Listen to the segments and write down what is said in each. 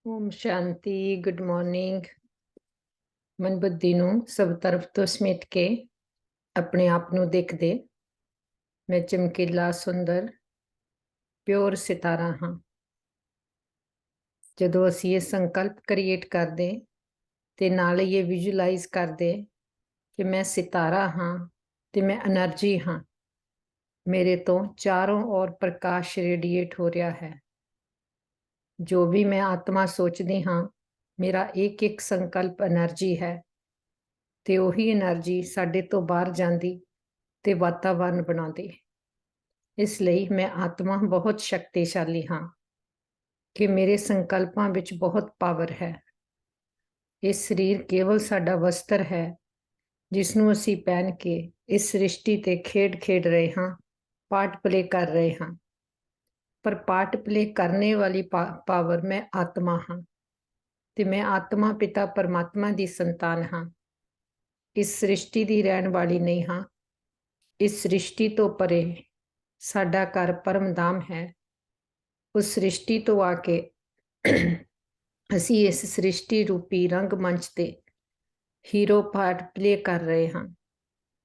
Om Shanti. Good morning. मन बुद्धि ਨੂੰ सब तरफ तो ਸਮੇਟ ਕੇ ਆਪਣੇ ਆਪ ਨੂੰ ਦੇਖ ਦੇ। मैं ਚਮਕੀਲਾ ਸੁੰਦਰ ਪਿਓਰ ਸਿਤਾਰਾ ਹਾਂ। ਜਦੋਂ ਅਸੀਂ ਇਹ ਸੰਕਲਪ ਕ੍ਰੀਏਟ ਕਰਦੇ ਤੇ ਨਾਲ ਇਹ ਵਿਜ਼ੂਅਲਾਈਜ਼ ਕਰਦੇ ਕਿ ਮੈਂ ਸਿਤਾਰਾ ਹਾਂ ਤੇ ਮੈਂ એનર્ਜੀ ਹਾਂ, ਮੇਰੇ ਤੋਂ ਚਾਰੋਂ ओर ਪ੍ਰਕਾਸ਼ ਰੇਡੀਏਟ ਹੋ ਰਿਹਾ ਹੈ। जो भी मैं आत्मा सोचती हाँ, मेरा एक एक संकल्प एनर्जी है ਤੇ ਉਹੀ એનર્ਜੀ ਸਾਡੇ ਤੋਂ ਬਾਹਰ ਜਾਂਦੀ ਤੇ ਵਾਤਾਵਰਨ ਬਣਾਉਂਦੀ। ਇਸ ਲਈ ਮੈਂ ਆਤਮਾ ਬਹੁਤ ਸ਼ਕਤੀਸ਼ਾਲੀ ਹਾਂ ਕਿ ਮੇਰੇ ਸੰਕਲਪਾਂ ਵਿੱਚ ਬਹੁਤ ਪਾਵਰ ਹੈ। ਇਹ ਸਰੀਰ ਕੇਵਲ ਸਾਡਾ ਵਸਤਰ ਹੈ ਜਿਸ ਨੂੰ ਅਸੀਂ ਪਹਿਨ ਕੇ ਇਸ ਸ੍ਰਿਸ਼ਟੀ ਤੇ ਖੇਡ ਖੇਡ ਰਹੇ ਹਾਂ, ਪਾਰਟ ਪਲੇ ਕਰ ਰਹੇ ਹਾਂ। ਪਰ ਪਾਰਟ ਪਲੇ ਕਰਨੇ ਵਾਲੀ ਪਾਵਰ ਮੈਂ ਆਤਮਾ ਹਾਂ ਤੇ ਮੈਂ ਆਤਮਾ ਪਿਤਾ ਪਰਮਾਤਮਾ ਦੀ ਸੰਤਾਨ ਹਾਂ। ਇਸ ਸ੍ਰਿਸ਼ਟੀ ਦੀ ਰਹਿਣ ਵਾਲੀ ਨਹੀਂ ਹਾਂ। ਇਸ ਸ੍ਰਿਸ਼ਟੀ ਤੋਂ ਪਰੇ ਸਾਡਾ ਘਰ ਪਰਮਧਾਮ ਹੈ। ਉਸ ਸ੍ਰਿਸ਼ਟੀ ਤੋਂ ਆ ਕੇ ਅਸੀਂ ਇਸ ਸ੍ਰਿਸ਼ਟੀ ਰੂਪੀ ਰੰਗ ਮੰਚ ਤੇ ਹੀਰੋ ਪਾਰਟ ਪਲੇ ਕਰ ਰਹੇ ਹਾਂ,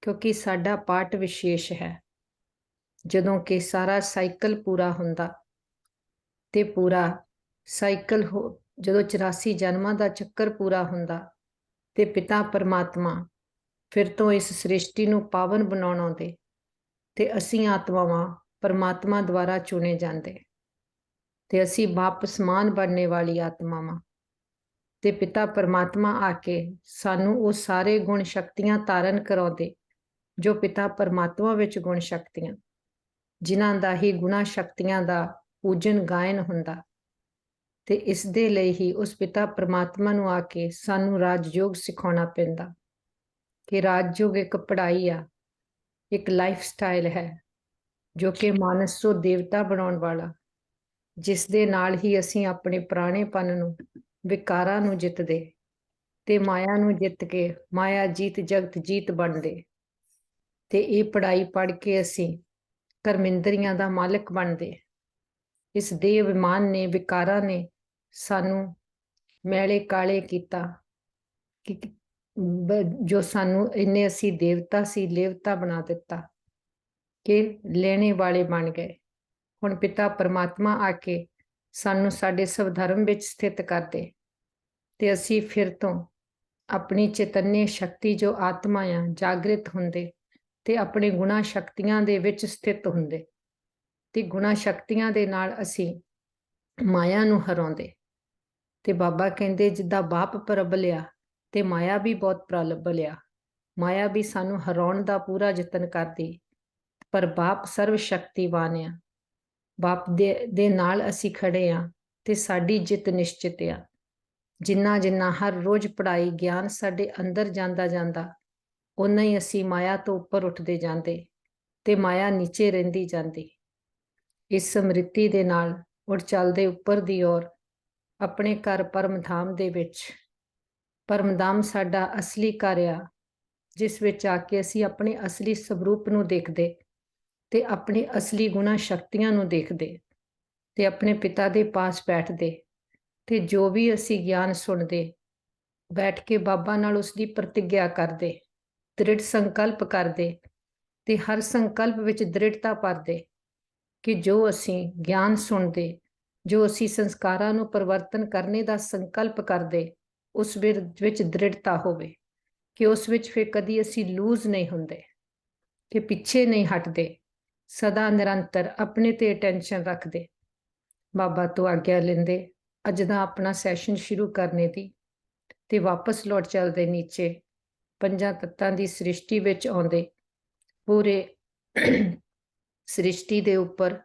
ਕਿਉਂਕਿ ਸਾਡਾ ਪਾਰਟ ਵਿਸ਼ੇਸ਼ ਹੈ। ਜਦੋਂ ਕਿ ਸਾਰਾ ਸਾਈਕਲ ਪੂਰਾ ਹੁੰਦਾ ਤੇ ਪੂਰਾ ਸਾਈਕਲ ਜਦੋਂ 84 ਜਨਮਾਂ ਦਾ ਚੱਕਰ ਪੂਰਾ ਹੁੰਦਾ ਤੇ ਪਿਤਾ ਪਰਮਾਤਮਾ ਫਿਰ ਤੋਂ ਇਸ ਸ੍ਰਿਸ਼ਟੀ ਨੂੰ ਪਾਵਨ ਬਣਾਉਣ ਆਉਂਦੇ ਤੇ ਅਸੀਂ ਆਤਮਾਵਾਂ ਪਰਮਾਤਮਾ ਦੁਆਰਾ ਚੁਣੇ ਜਾਂਦੇ ਤੇ ਅਸੀਂ ਵਾਪਸ ਮਾਨ ਬਣਨੇ ਵਾਲੀ ਆਤਮਾਵਾਂ ਤੇ ਪਿਤਾ ਪਰਮਾਤਮਾ ਆ ਕੇ ਸਾਨੂੰ ਉਹ ਸਾਰੇ ਗੁਣ ਸ਼ਕਤੀਆਂ ਧਾਰਨ ਕਰਾਉਂਦੇ ਜੋ ਪਿਤਾ ਪਰਮਾਤਮਾ ਵਿੱਚ ਗੁਣ ਸ਼ਕਤੀਆਂ, ਜਿਨ੍ਹਾਂ ਦਾ ਹੀ ਗੁਣਾ ਸ਼ਕਤੀਆਂ ਦਾ ਪੂਜਨ ਗਾਇਨ ਹੁੰਦਾ। ਤੇ ਇਸ ਦੇ ਲਈ ਹੀ ਉਸ ਪਿਤਾ ਪਰਮਾਤਮਾ ਨੂੰ ਆ ਕੇ ਸਾਨੂੰ ਰਾਜਯੋਗ ਸਿਖਾਉਣਾ ਪੈਂਦਾ ਕਿ ਰਾਜਯੋਗ ਇੱਕ ਪੜ੍ਹਾਈ ਆ, ਇੱਕ ਲਾਈਫ ਸਟਾਈਲ ਹੈ ਜੋ ਕਿ ਮਾਨਸ ਤੋਂ ਦੇਵਤਾ ਬਣਾਉਣ ਵਾਲਾ, ਜਿਸ ਦੇ ਨਾਲ ਹੀ ਅਸੀਂ ਆਪਣੇ ਪੁਰਾਣੇਪਨ ਨੂੰ, ਵਿਕਾਰਾਂ ਨੂੰ ਜਿੱਤਦੇ ਤੇ ਮਾਇਆ ਨੂੰ ਜਿੱਤ ਕੇ ਮਾਇਆ ਜੀਤ ਜਗਤ ਜੀਤ ਬਣਦੇ। ਤੇ ਇਹ ਪੜ੍ਹਾਈ ਪੜ੍ਹ ਕੇ ਅਸੀਂ ਕਰਮਿੰਦਰੀਆਂ ਦਾ ਮਾਲਕ ਬਣਦੇ। ਇਸ ਦੇਹ ਅਭਿਮਾਨ ਨੇ, ਵਿਕਾਰਾਂ ਨੇ ਸਾਨੂੰ ਮੈਲੇ ਕਾਲੇ ਕੀਤਾ ਕਿ ਜੋ ਸਾਨੂੰ ਇੰਨੇ ਅਸੀਂ ਦੇਵਤਾ ਸੀ ਲੇਵਤਾ ਬਣਾ ਦਿੱਤਾ ਕਿ ਲੈਣੇ ਵਾਲੇ ਬਣ ਗਏ। ਹੁਣ ਪਿਤਾ ਪਰਮਾਤਮਾ ਆ ਕੇ ਸਾਨੂੰ ਸਾਡੇ ਸਵਧਰਮ ਵਿੱਚ ਸਥਿਤ ਕਰਦੇ ਤੇ ਅਸੀਂ ਫਿਰ ਤੋਂ ਆਪਣੀ ਚੇਤੰਨੀ ਸ਼ਕਤੀ ਜੋ ਆਤਮਾ ਆ ਜਾਗਰਿਤ ਹੁੰਦੇ ਤੇ ਆਪਣੇ ਗੁਣਾ ਸ਼ਕਤੀਆਂ ਦੇ ਵਿੱਚ ਸਥਿਤ ਹੁੰਦੇ ਤੇ ਗੁਣਾ ਸ਼ਕਤੀਆਂ ਦੇ ਨਾਲ ਅਸੀਂ ਮਾਇਆ ਨੂੰ ਹਰਾਉਂਦੇ। ਤੇ ਬਾਬਾ ਕਹਿੰਦੇ ਜਿੱਦਾਂ ਬਾਪ ਪ੍ਰਬਲਿਆ ਤੇ ਮਾਇਆ ਵੀ ਬਹੁਤ ਪ੍ਰਬਲਿਆ। ਮਾਇਆ ਵੀ ਸਾਨੂੰ ਹਰਾਉਣ ਦਾ ਪੂਰਾ ਯਤਨ ਕਰਦੀ, ਪਰ ਬਾਪ ਸਰਵ ਸ਼ਕਤੀਵਾਨ ਆ। ਬਾਪ ਦੇ ਨਾਲ ਅਸੀਂ ਖੜੇ ਆ ਤੇ ਸਾਡੀ ਜਿੱਤ ਨਿਸ਼ਚਿਤ ਆ। ਜਿੰਨਾ ਜਿੰਨਾ ਹਰ ਰੋਜ਼ ਪੜ੍ਹਾਈ ਗਿਆਨ ਸਾਡੇ ਅੰਦਰ ਜਾਂਦਾ ਜਾਂਦਾ, ਓਨਾ ਹੀ ਅਸੀਂ ਮਾਇਆ ਤੋਂ ਉੱਪਰ ਉੱਠਦੇ ਜਾਂਦੇ ਤੇ ਮਾਇਆ ਨੀਚੇ ਰਹਿੰਦੀ ਜਾਂਦੀ। ਇਸ ਸਮ੍ਰਿਤੀ ਦੇ ਨਾਲ ਉੱਡ ਚੱਲਦੇ ਉੱਪਰ ਦੀ ਔਰ ਆਪਣੇ ਘਰ ਪਰਮਧਾਮ ਦੇ ਵਿੱਚ। ਪਰਮਧਾਮ ਸਾਡਾ ਅਸਲੀ ਘਰ ਆ, ਜਿਸ ਵਿੱਚ ਆ ਕੇ ਅਸੀਂ ਆਪਣੇ ਅਸਲੀ ਸਵਰੂਪ ਨੂੰ ਦੇਖਦੇ ਤੇ ਆਪਣੀ ਅਸਲੀ ਗੁਣਾ ਸ਼ਕਤੀਆਂ ਨੂੰ ਦੇਖਦੇ ਤੇ ਆਪਣੇ ਪਿਤਾ ਦੇ ਪਾਸ ਬੈਠਦੇ ਤੇ ਜੋ ਵੀ ਅਸੀਂ ਗਿਆਨ ਸੁਣਦੇ ਬੈਠ ਕੇ ਬਾਬਾ ਨਾਲ ਉਸ ਦੀ ਪ੍ਰਤਿਗਿਆ ਕਰਦੇ, ਦ੍ਰਿੜ ਸੰਕਲਪ ਕਰਦੇ ਤੇ ਹਰ ਸੰਕਲਪ ਵਿੱਚ ਦ੍ਰਿੜਤਾ ਭਰਦੇ ਕਿ ਜੋ ਅਸੀਂ ਗਿਆਨ ਸੁਣਦੇ, ਜੋ ਅਸੀਂ ਸੰਸਕਾਰਾਂ ਨੂੰ ਪਰਿਵਰਤਨ ਕਰਨੇ ਦਾ ਸੰਕਲਪ ਕਰਦੇ, ਉਸ ਵਿੱਚ ਦ੍ਰਿੜਤਾ ਹੋਵੇ ਕਿ ਉਸ ਵਿੱਚ ਫਿਰ ਕਦੀ ਅਸੀਂ ਲੂਜ਼ ਨਹੀਂ ਹੁੰਦੇ, ਕਿ ਪਿੱਛੇ ਨਹੀਂ ਹਟਦੇ, ਸਦਾ ਨਿਰੰਤਰ ਆਪਣੇ ਤੇ ਅਟੈਂਸ਼ਨ ਰੱਖਦੇ। ਬਾਬਾ ਤੋਂ ਆਗਿਆ ਲੈਂਦੇ ਅੱਜ ਦਾ ਆਪਣਾ ਸੈਸ਼ਨ ਸ਼ੁਰੂ ਕਰਨੇ ਦੀ ਤੇ ਵਾਪਸ ਲੌਟ ਚੱਲਦੇ ਨੀਚੇ ਪੰਜਾਂ ਤੱਤਾਂ ਦੀ ਸ੍ਰਿਸ਼ਟੀ ਵਿੱਚ ਆਉਂਦੇ। ਪੂਰੇ ਸ੍ਰਿਸ਼ਟੀ ਦੇ ਉੱਪਰ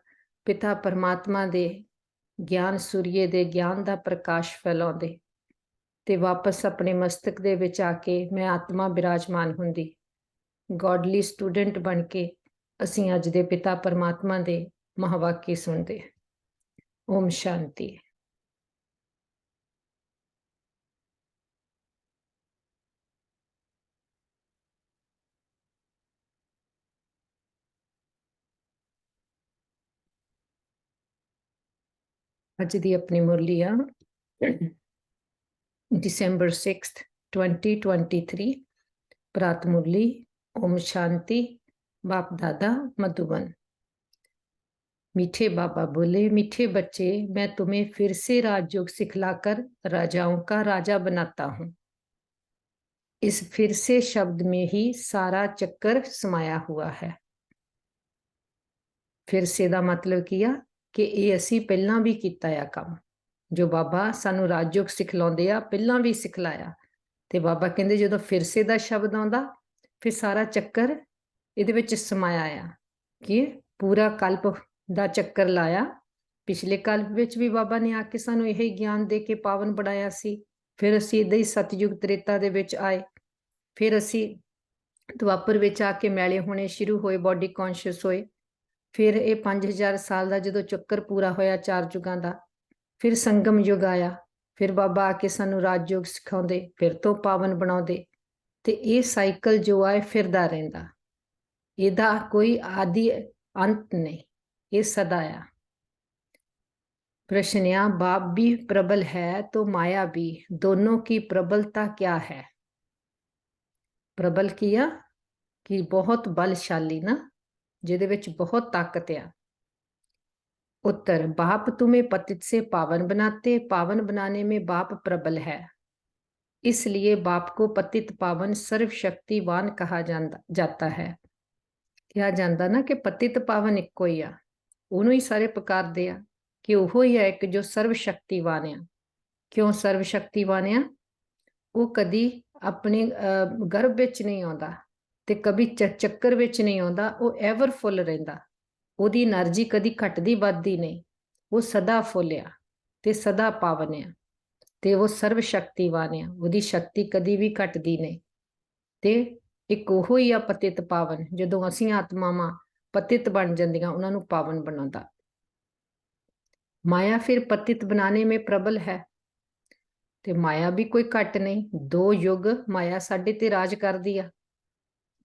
ਪਿਤਾ ਪਰਮਾਤਮਾ ਦੇ ਗਿਆਨ ਸੂਰਯ ਦੇ ਗਿਆਨ ਦਾ ਪ੍ਰਕਾਸ਼ ਫੈਲਾਉਂਦੇ ਤੇ ਵਾਪਸ ਆਪਣੇ ਮਸਤਕ ਦੇ ਵਿੱਚ ਆ ਕੇ ਮੈਂ ਆਤਮਾ ਬਿਰਾਜਮਾਨ ਹੁੰਦੀ। ਗੋਡਲੀ ਸਟੂਡੈਂਟ ਬਣ ਕੇ ਅਸੀਂ ਅੱਜ ਦੇ ਪਿਤਾ ਪਰਮਾਤਮਾ ਦੇ ਮਹਾਵਾਕੀ ਸੁਣਦੇ। ਓਮ ਸ਼ਾਂਤੀ। ਅੱਜ ਦੀ ਆਪਣੀ ਮੁਰਲੀ ਆ, December 6th, 2023, प्रात मुरली, ओम शांति, बाप दादा मधुबन। मीठे बाबा बोले, मीठे बच्चे, मैं तुम्हें फिर से राजयोग सिखलाकर राजाओं का राजा बनाता हूं। इस फिर से शब्द में ही सारा चक्कर समाया हुआ है। फिर से दा मतलब किया कि ये असी पहला भी किया आ काम, जो बाबा सानू राजयोग सिखलाउंदे आ पहला भी सिखलाया। ते बाबा कहंदे जदों फिर से दा शब्द आउंदा फिर सारा चक्कर इहदे विच समाया आ कि पूरा कल्प दा चक्कर लाया। पिछले कल्प विच भी बाबा ने आके सानू यही ज्ञान दे के पावन बनाया सी। फिर असी इदां ही सतयुग त्रेता दे विच आए। फिर असी द्वापर विच आके मैले होने शुरू होए, बॉडी कॉन्शियस होए। फिर ये 5000 साल का जो चक्कर पूरा होया 4 युगां का, फिर संगम युग आया। फिर बाबा आके सानू राजयोग सिखाउंदे, फिर तो पावन बनाउंदे। ते ये साइकिल जो है फिरदा रहिंदा, इहदा कोई आदि अंत नहीं, ये सदा आ। प्रश्न आ, बाप भी प्रबल है तो माया भी, दोनों की प्रबलता क्या है? प्रबल किया कि बहुत बलशाली ना, जिहदे विच बहुत ताकत आ। उत्तर, बाप तुम्हें पतित से पावन बनाते, पावन बनाने में बाप प्रबल है, इसलिए बाप को पतित पावन सर्वशक्तिवान कहा जाता है। कहा जाता ना कि पतित पावन इको ही आ, उन्होंने ही सारे पुकारदे आ कि ओहो ही है एक जो सर्वशक्तिवान आ। क्यों सर्वशक्तिवान आ? वो कदी अपने गर्भ विच नहीं आउंदा ते कभी चक्कर विच नहीं आउंदा, वो एवर फुल रहिंदा। ਉਹਦੀ એનર્ਜੀ कदी घटदी ਵੱਧਦੀ नहीं, वो सदा फुल आ ते सदा पावन आ ते वो सर्व शक्तिवान आ, ਉਹਦੀ शक्ति कदी भी घटदी नहीं। ते एक ਉਹੋ ही आ पतित पावन, ਜਦੋਂ ਅਸੀਂ आत्मावां पतित बन ਜਾਂਦੀਆਂ ਉਹਨਾਂ ਨੂੰ पावन बनाता। माया फिर पतित बनाने में प्रबल है ते माया भी कोई घट नहीं। 2 युग माया साडे ते राज करदी आ।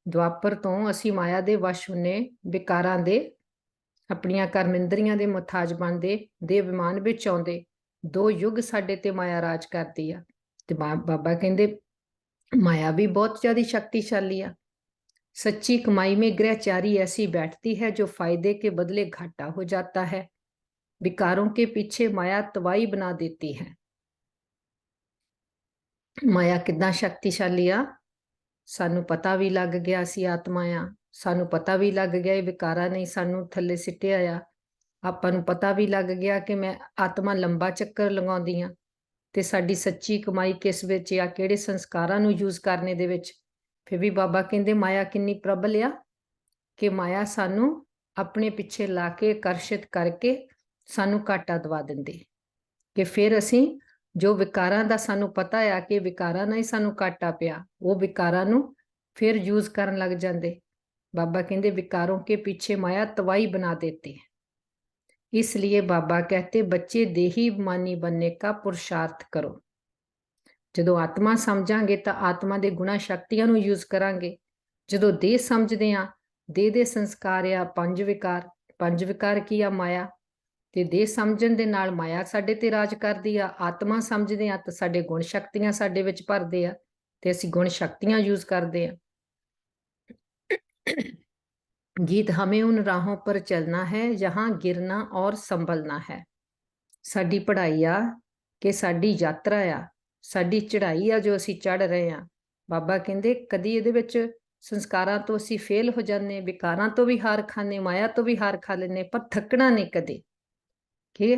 द्वापर तो ਅਸੀਂ माया दे वश हुन्ने, विकारां दे अपनियां कर्मेंद्रियां दे मुथाज बनदे, देह विमान विच आउंदे। 2 युग साडे ते माया राज करदी आ ते बाबा कहंदे माया भी बहुत ज्यादा शक्तिशाली आ। सच्ची कमाई में ग्रहचारी ऐसी बैठती है जो फायदे के बदले घाटा हो जाता है। विकारों के पीछे माया तबाही बना देती है। माया कितना शक्तिशाली आ, सानू पता भी लग गया सी आत्मा आ, सानू पता भी लग गया विकारा नहीं सानू थले सिटिया आ। ਆਪਾਂ ਨੂੰ पता भी लग गया कि मैं आत्मा लंबा चक्कर लगाउंदी आ ते साडी सच्ची कमाई किस विच आ, किहड़े संस्कारां नू यूज करने दे विच। फिर भी बाबा कहंदे माया किन्नी प्रबल आ कि माया सानू अपने पिछे ला के आकर्षित करके सानू घाटा दवा दिंदी कि फिर असीं जो विकारां दा सानू पता आ कि विकारां नाल ही सानू घाटा पिया, वो विकारां नू फिर यूज करन लग जांदे। बाबा कहंदे विकारों के पीछे माया तबाही बना देती है। इसलिए बाबा कहते बच्चे देही मानी बनने का पुरुषार्थ करो। जदों आत्मा समझांगे तो आत्मा दे गुणा शक्तियां नू यूज करांगे। जदों देह समझदे आ, देह दे संस्कार आ पंज विकार। पंज विकार की आ माया ते देह समझण दे नाल माया साडे ते राज करदी आ। आत्मा समझदे आ तो साडे गुण शक्तियां साडे विच भरदे आ ते असीं गुण शक्तियां यूज करदे आ। गीत हमें उन राहों पर चलना है जहां गिरना और संभलना है। साडी पढ़ाई आ कि साडी यात्रा आ, साडी चढ़ाई आ जो असीं चढ़ रहे आ। बाबा कहंदे कदी इहदे विच संस्कारां तो असीं फेल हो जाने, विकारां तो भी हार खाने, माया तो भी हार खा लेने, पर थकना नहीं कदे कि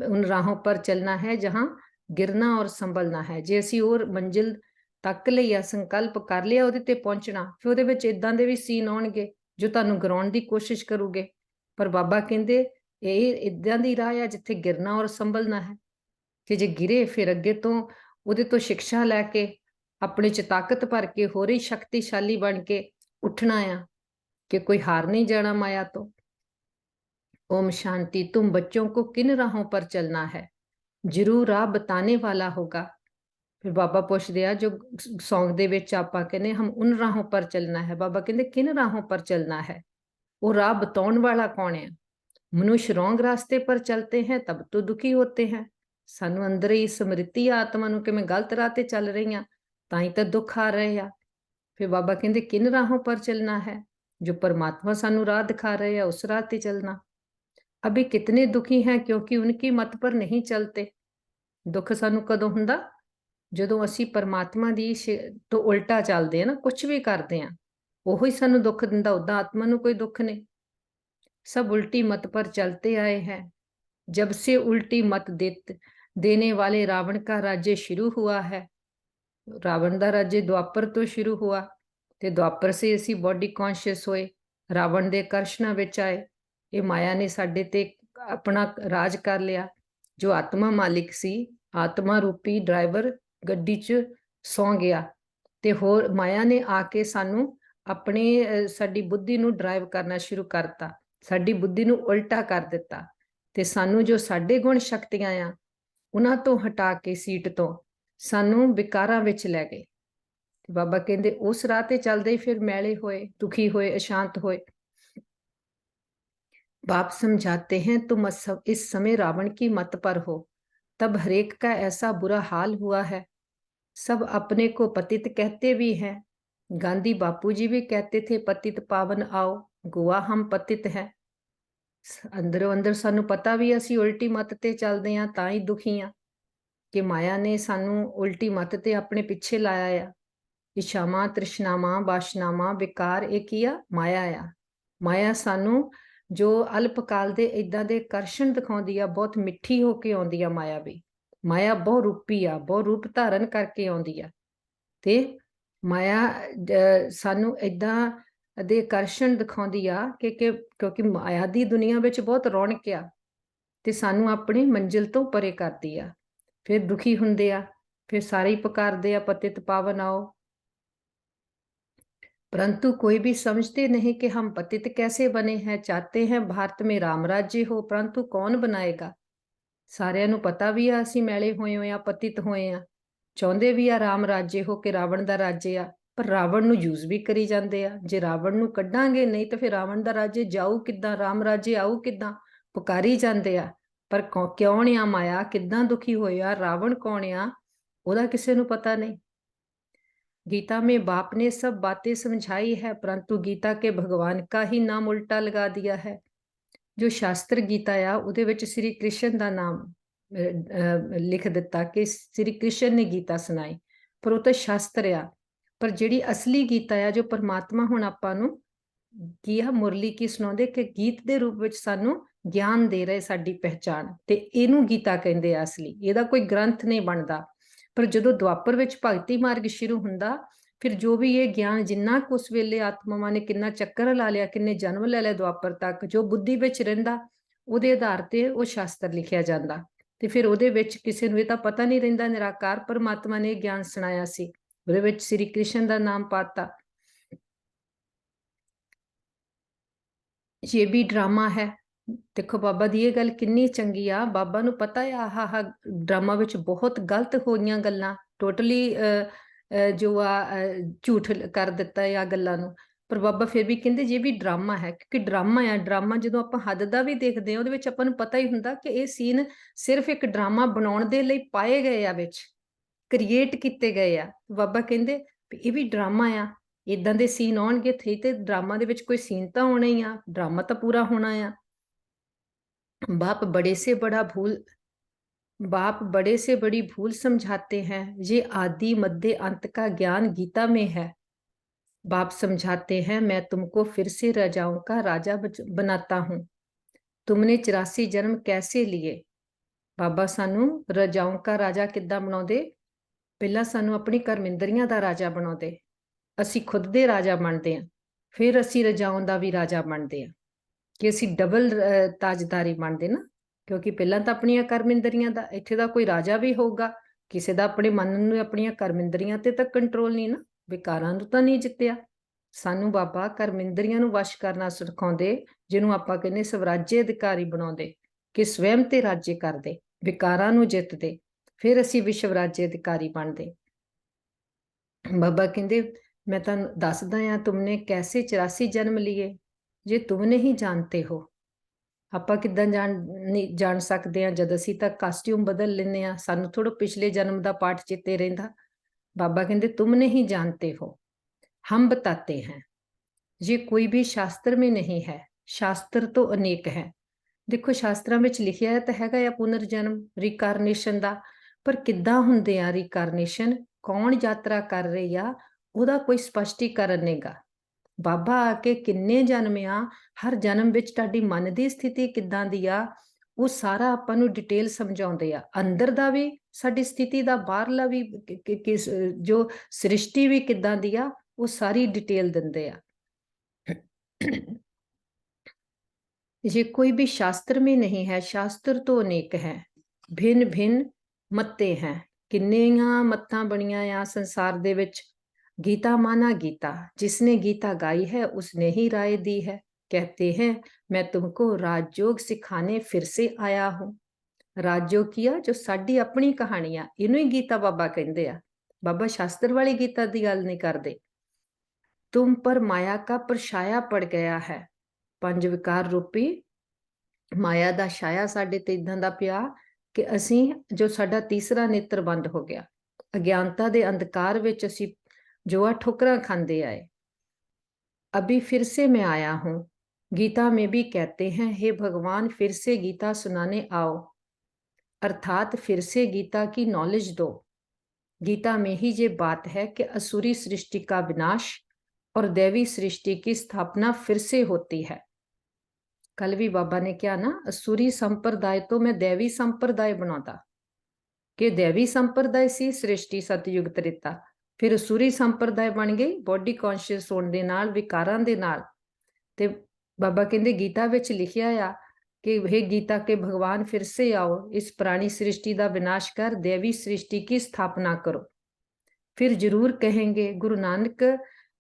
उन राहों पर चलना है जहां गिरना और संभलना है। जे असीं और मंजिल तक ਲਈ ਆ ਸੰਕਲਪ ਕਰ ਲਿਆ ਉਹਦੇ ਤੇ ਪਹੁੰਚਣਾ, ਫਿਰ ਉਹਦੇ ਵਿੱਚ ਇਦਾਂ ਦੇ ਵੀ ਸੀਨ ਆਉਣਗੇ ਜੋ ਤੁਹਾਨੂੰ ਗਰਾਉਣ ਦੀ ਕੋਸ਼ਿਸ਼ ਕਰੂਗੇ। ਪਰ ਬਾਬਾ ਕਹਿੰਦੇ ਇਹ ਇਦਾਂ ਦੀ ਰਾਹ ਆ ਜਿੱਥੇ ਗਿਰਨਾ ਔਰ ਸੰਭਲਣਾ ਹੈ ਕਿ ਜੇ ਗਿਰੇ ਫਿਰ ਅੱਗੇ ਤੋਂ ਉਹਦੇ ਤੋਂ ਸਿੱਖਿਆ ਲੈ ਕੇ ਆਪਣੇ ਚ ਤਾਕਤ ਭਰ ਕੇ ਹੋਰ ਹੀ ਸ਼ਕਤੀਸ਼ਾਲੀ ਬਣ ਕੇ ਉੱਠਣਾ ਆ कि कोई हार नहीं जाना माया तो। ओम शांति। तुम बच्चों को किन राहों पर चलना है, जरूर राह बताने वाला होगा। फिर बाबा पूछते आ जो सॉन्ग दे विच आपां कहने हम उन राहों पर चलना है, बाबा कहते किन राहों पर चलना है, वो राह बताउण वाला कौन है? मनुष्य रॉन्ग रास्ते पर चलते हैं तब तो दुखी होते हैं, ਸਾਨੂੰ ਅੰਦਰ ਹੀ ਸਮ੍ਰਿਤੀ ਆ ਆਤਮਾ ਨੂੰ ਕਿ ਮੈਂ ਗਲਤ ਰਾਹ ਤੇ ਚੱਲ ਰਹੀ ਹਾਂ, ਤਾਂ ਹੀ ਤਾਂ ਦੁੱਖ ਆ ਰਹੇ ਆ। ਫਿਰ ਬਾਬਾ ਕਹਿੰਦੇ ਕਿਨ ਰਾहों पर चलना है, जो परमात्मा ਸਾਨੂੰ ਰਾਹ ਦਿਖਾ ਰਹੇ ਆ ਉਸ ਰਾਹ ਤੇ ਚੱਲਣਾ। अभी कितने दुखी हैं क्योंकि उनकी मत पर नहीं चलते। दुख ਸਾਨੂੰ ਕਦੋਂ ਹੁੰਦਾ, ਜਦੋਂ ਅਸੀਂ ਪਰਮਾਤਮਾ ਦੀ ਤੋਂ ਉਲਟਾ ਚੱਲਦੇ ਆ ਨਾ, ਕੁਝ ਵੀ ਕਰਦੇ ਆ, ਉਹੀ ਸਾਨੂੰ ਦੁੱਖ ਦਿੰਦਾ। ਉਦਾਂ ਆਤਮਾ ਨੂੰ ਕੋਈ ਦੁੱਖ नहीं। सब उल्टी मत पर चलते आए हैं। जब से उल्टी मत देने वाले रावण का राज्य शुरू हुआ है। रावण ਦਾ राज्य द्वापर ਤੋਂ ਸ਼ੁਰੂ हुआ ਤੇ द्वापर से ਅਸੀਂ बॉडी कॉन्शियस ਹੋਏ, रावण ਦੇ ਆਕਰਸ਼ਣਾਂ ਵਿੱਚ ਆਏ। ਇਹ ਮਾਇਆ ਨੇ ਸਾਡੇ ਤੇ ਆਪਣਾ ਰਾਜ ਕਰ ਲਿਆ। ਜੋ ਆਤਮਾ ਮਾਲਿਕ ਸੀ, ਆਤਮਾ ਰੂਪੀ ਡਰਾਈਵਰ ਗੱਡੀ 'ਚ ਸੌਂ ਗਿਆ ਤੇ ਹੋਰ ਮਾਇਆ ਨੇ ਆ ਕੇ ਸਾਨੂੰ ਆਪਣੀ ਸਾਡੀ ਬੁੱਧੀ ਨੂੰ ਡਰਾਈਵ ਕਰਨਾ ਸ਼ੁਰੂ ਕਰਤਾ, ਸਾਡੀ ਬੁੱਧੀ ਨੂੰ ਉਲਟਾ ਕਰ ਦਿੱਤਾ ਤੇ ਸਾਨੂੰ ਜੋ ਸਾਡੇ ਗੁਣ ਸ਼ਕਤੀਆਂ ਆ ਉਹਨਾਂ ਤੋਂ ਹਟਾ ਕੇ ਸੀਟ ਤੋਂ ਸਾਨੂੰ ਵਿਕਾਰਾਂ ਵਿੱਚ ਲੈ ਗਏ। ਬਾਬਾ ਕਹਿੰਦੇ ਉਸ ਰਾਹ ਤੇ ਚੱਲਦੇ ਹੀ ਫਿਰ ਮੈਲੇ ਹੋਏ, ਦੁਖੀ ਹੋਏ, ਅਸ਼ਾਂਤ ਹੋਏ। बाप समझाते हैं तुम इस समय रावण की मत पर हो, तब हरेक का ऐसा बुरा हाल हुआ है। सब अपने को पतित कहते भी हैं। गांधी बापूजी भी कहते थे पतित पावन आओ, गोवा हम पतित हैं। अंदरों अंदर सानू पता भी असी उल्टी मत ते चलते हैं तां ही दुखी हाँ कि माया ने सानू उल्टी मत ते अपने पिछे लाया आ। इच्छावां, तृष्णावां, वासनावां, विकार एक ही आ माया आ। माया सानू जो अल्पकाल ਦੇ ਇਦਾਂ ਦੇ ਆਕਰਸ਼ਣ ਦਿਖਾਉਂਦੀ ਆ, ਬਹੁਤ ਮਿੱਠੀ ਹੋ ਕੇ ਆਉਂਦੀ ਆ ਮਾਇਆ ਵੀ। ਮਾਇਆ ਬਹੁ ਰੂਪੀ ਆ, ਬਹੁ ਰੂਪ ਧਾਰਨ ਕਰਕੇ ਆਉਂਦੀ ਆ ਤੇ ਮਾਇਆ ਸਾਨੂੰ ਇਦਾਂ ਦੇ ਆਕਰਸ਼ਣ ਦਿਖਾਉਂਦੀ ਆ ਕਿ ਕਿਉਂਕਿ ਮਾਇਆ ਦੀ ਦੁਨੀਆ ਵਿੱਚ ਬਹੁਤ ਰੌਣਕ ਆ ਤੇ ਸਾਨੂੰ ਆਪਣੀ ਮੰਜ਼ਿਲ ਤੋਂ ਪਰੇ ਕਰਦੀ ਆ। ਫਿਰ ਦੁਖੀ ਹੁੰਦੇ ਆ, ਫਿਰ ਸਾਰੇ ਹੀ ਪੁਕਾਰਦੇ ਆ ਪਤਿਤ ਪਾਵਨ आओ, परंतु कोई भी समझते नहीं कि हम पतित कैसे बने हैं। चाहते हैं भारत में राम राज्य हो, परंतु कौन बनाएगा। सारिਆਂ ਨੂੰ ਪਤਾ ਵੀ ਆ ਅਸੀਂ ਮੈਲੇ ਹੋਏ ਹੋਏ ਆ, ਪਤਿਤ ਹੋਏ ਆ, ਚਾਹੁੰਦੇ ਵੀ ਆ ਰਾਮ ਰਾਜੇ ਹੋ ਕੇ ਰਾਵਣ ਦਾ ਰਾਜੇ ਆ, ਪਰ ਰਾਵਣ ਨੂੰ ਯੂਜ਼ ਵੀ ਕਰੀ ਜਾਂਦੇ ਆ। ਜੇ ਰਾਵਣ ਨੂੰ ਕੱਢਾਂਗੇ ਨਹੀਂ ਤਾਂ ਫਿਰ ਰਾਵਣ ਦਾ ਰਾਜੇ ਜਾਊ ਕਿੱਦਾਂ, ਰਾਮ ਰਾਜੇ ਆਊ ਕਿੱਦਾਂ, ਪੁਕਾਰੀ ਜਾਂਦੇ ਆ। ਪਰ ਕਿਉਂ ਆ ਮਾਇਆ, ਕਿੱਦਾਂ ਦੁਖੀ ਹੋਏ ਆ, ਰਾਵਣ ਕੌਣ ਆ, ਉਹਦਾ ਕਿਸੇ ਨੂੰ ਪਤਾ नहीं। गीता में बाप ने सब बातें समझाई है, परंतु गीता के भगवान का ही नाम उल्टा लगा दिया है। जो शास्त्र गीता आ उहदे विच श्री कृष्ण का नाम लिख दिता कि श्री कृष्ण ने गीता सुनाई, पर वो तो शास्त्र आ। पर जिहड़ी असली गीता आ, जो परमात्मा हुण आपां नूं की आ मुरली की सुणाउंदे कि गीत दे रूप विच सानूं ज्ञान दे रहे, साडी पहचान, ते इहनूं गीता कहिंदे आ असली। इहदा कोई ग्रंथ नहीं बनदा। पर जो द्वापर विच भगती मार्ग शुरू हुंदा, फिर जो भी ये ज्ञान जिन्ना कुछ उस वेले आत्मावां ने किन्ना चक्कर ला लिया, किन्ने जन्म ले लिया द्वापर तक, जो बुद्धि विच रहिंदा उहदे आधार ते वो शास्त्र लिखिया जांदा। ते फिर उहदे विच किसे नूं इह तां पता नहीं रहिंदा निराकार परमात्मा ने ज्ञान सुणाया सी, उहदे विच श्री कृष्ण दा नाम पाता। ये भी ड्रामा है। देखो बाबा दी ये गल किन्नी चंगी आ, बाबा नूं पता है आह ड्रामा विच बहुत गलत होईयां गल्लां, टोटली जो झूठ कर दिता है आ गल्लां नूं, पर बाबा फिर भी कहंदे ये भी ड्रामा है, क्योंकि ड्रामा आ, ड्रामा जदों आपां हद दा भी देखदे हां उहदे विच आपां नूं पता ही हुंदा कि इह सीन सिर्फ एक ड्रामा बनाउण दे लई पाए गए आ, विच क्रिएट कीते गए आ। बाबा कहंदे इह भी ड्रामा आ, इदां दे सीन आउणगे थे ते ड्रामा दे विच कोई सीन तां होना ही आ, ड्रामा तां पूरा होना आ। बाप बड़े से बड़ी भूल समझाते हैं। ये आदि मध्य अंत का ज्ञान गीता में है। बाप समझाते हैं मैं तुमको फिर से राजाओं का राजा बनाता हूं। तुमने 84 जन्म कैसे लिए। बाबा सानू राजाओं का राजा किद्दां बनाउंदे, पहला सानू अपनी कर्मिंदरियां दा राजा बनाउंदे, असी खुद दे राजा बनते हैं, फिर असी राजाओं दा भी राजा बनते हैं कि असी डबल ताजदारी बनते ना। क्योंकि पहला तो अपनिया कर्मिंदरियां दा, इत्थे दा कोई राजा भी होगा, किसी का अपने मन नूं अपनिया कर्मिंदरियां ते तक कंट्रोल नहीं ना, विकारां नूं तां नहीं जित्तिया। सानू बाबा कर्मिंदरियां नूं वश करना सिखाउंदे, जिन्हों आपां कहने स्वराज्य अधिकारी बनाउंदे कि स्वयं ते राज्य करदे, विकारां नूं जितदे, फिर असी विश्व राज्य अधिकारी बनदे। बाबा कहंदे मैं तुहानूं दसदा हां तुमने कैसे 84 जन्म लिए, जे तुम नहीं जानते हो ਆਪਾਂ ਕਿੱਦਾਂ ਜਾਣ ਸਕਦੇ ਹਾਂ ਜਦ ਅਸੀਂ ਤਾਂ ਕਾਸਟਿਊਮ ਬਦਲ ਲੈਂਦੇ ਹਾਂ, ਸਾਨੂੰ ਥੋੜਾ ਪਿਛਲੇ ਜਨਮ ਦਾ ਪਾਠ ਚੇਤੇ ਰਹਿੰਦਾ। ਬਾਬਾ ਕਹਿੰਦੇ तुम नहीं जानते हो, हम बताते हैं। ये कोई भी शास्त्र में नहीं है, शास्त्र तो अनेक है। ਦੇਖੋ ਸ਼ਾਸਤਰਾਂ ਵਿੱਚ ਲਿਖਿਆ ਤਾਂ ਹੈਗਾ ਆ ਪੁਨਰ ਜਨਮ ਰੀਕਾਰਨੇਸ਼ਨ ਦਾ, ਪਰ ਕਿੱਦਾਂ ਹੁੰਦੇ ਆ ਰੀਕਾਰਨੇਸ਼ਨ, ਕੌਣ ਯਾਤਰਾ ਕਰ ਰਹੀ ਆ, ਉਹਦਾ ਕੋਈ ਸਪਸ਼ਟੀਕਰਨ ਨਹੀਂਗਾ। ਬਾਬਾ ਆ ਕੇ ਕਿੰਨੇ ਜਨਮ ਆ, ਹਰ ਜਨਮ ਵਿੱਚ ਤੁਹਾਡੀ ਮਨ ਦੀ ਸਥਿਤੀ ਕਿੱਦਾਂ ਦੀ ਆ, ਉਹ ਸਾਰਾ ਆਪਾਂ ਨੂੰ ਡਿਟੇਲ ਸਮਝਾਉਂਦੇ ਆ। ਅੰਦਰ ਦਾ ਵੀ ਸਾਡੀ ਸਥਿਤੀ ਦਾ, ਬਾਹਰਲਾ ਵੀ ਜੋ ਸ੍ਰਿਸ਼ਟੀ ਵੀ ਕਿੱਦਾਂ ਦੀ ਆ, ਉਹ ਸਾਰੀ ਡਿਟੇਲ ਦਿੰਦੇ ਆ। ये कोई भी शास्त्र में नहीं है, शास्त्र तो अनेक है, भिन्न भिन्न मत्ते हैं। किन्नियां मत्तां बनियां आ संसार दे विच। गीता माना गीता, जिसने गीता गाई है उसने ही राय दी है। कहते हैं मैं तुमको राजयोग सिखाने फिर से आया हूं। राजयोग किया जो साडी अपनी कहानी आ, इनू ही गीता बाबा कहंदे आ। बाबा शास्त्र वाली गीता दी गल नहीं करदे। तुम पर माया का परछाया पड़ गया है, पंज विकार रूपी माया ਦਾ ਛਾਇਆ ਸਾਡੇ ਤੇ ਇਦਾਂ ਦਾ ਪਿਆ ਕਿ ਅਸੀਂ ਜੋ ਸਾਡਾ ਤੀਸਰਾ ਨੇਤਰ ਬੰਦ ਹੋ ਗਿਆ, ਅਗਿਆਨਤਾ ਦੇ ਅੰਧਕਾਰ ਵਿੱਚ ਅਸੀਂ ਜੋ ਆ ਠੋਕਰਾਂ ਖਾਂਦੇ आए। अभी फिर से मैं आया हूँ, गीता में भी कहते हैं हे भगवान फिर से गीता सुनाने आओ, अर्थात फिर से गीता की नॉलेज दो। गीता में ही ये बात है कि असुरी सृष्टि का विनाश और दैवी सृष्टि की स्थापना फिर से होती है। कल भी बाबा ने क्या ना, असुरी संप्रदाय तो मैं दैवी संप्रदाय बनाता, कि दैवी संप्रदाय सी सृष्टि सतयुग त्रेता, फिर असुरी संप्रदाय बन गई बॉडी कॉन्शियस होने दे नाल, विकारां दे नाल। ते बाबा कहंदे गीता विच लिखिया आ कि हे गीता के भगवान फिर से आओ, इस पुरानी सृष्टि का विनाश कर दैवी सृष्टि की स्थापना करो। फिर जरूर कहेंगे गुरु नानक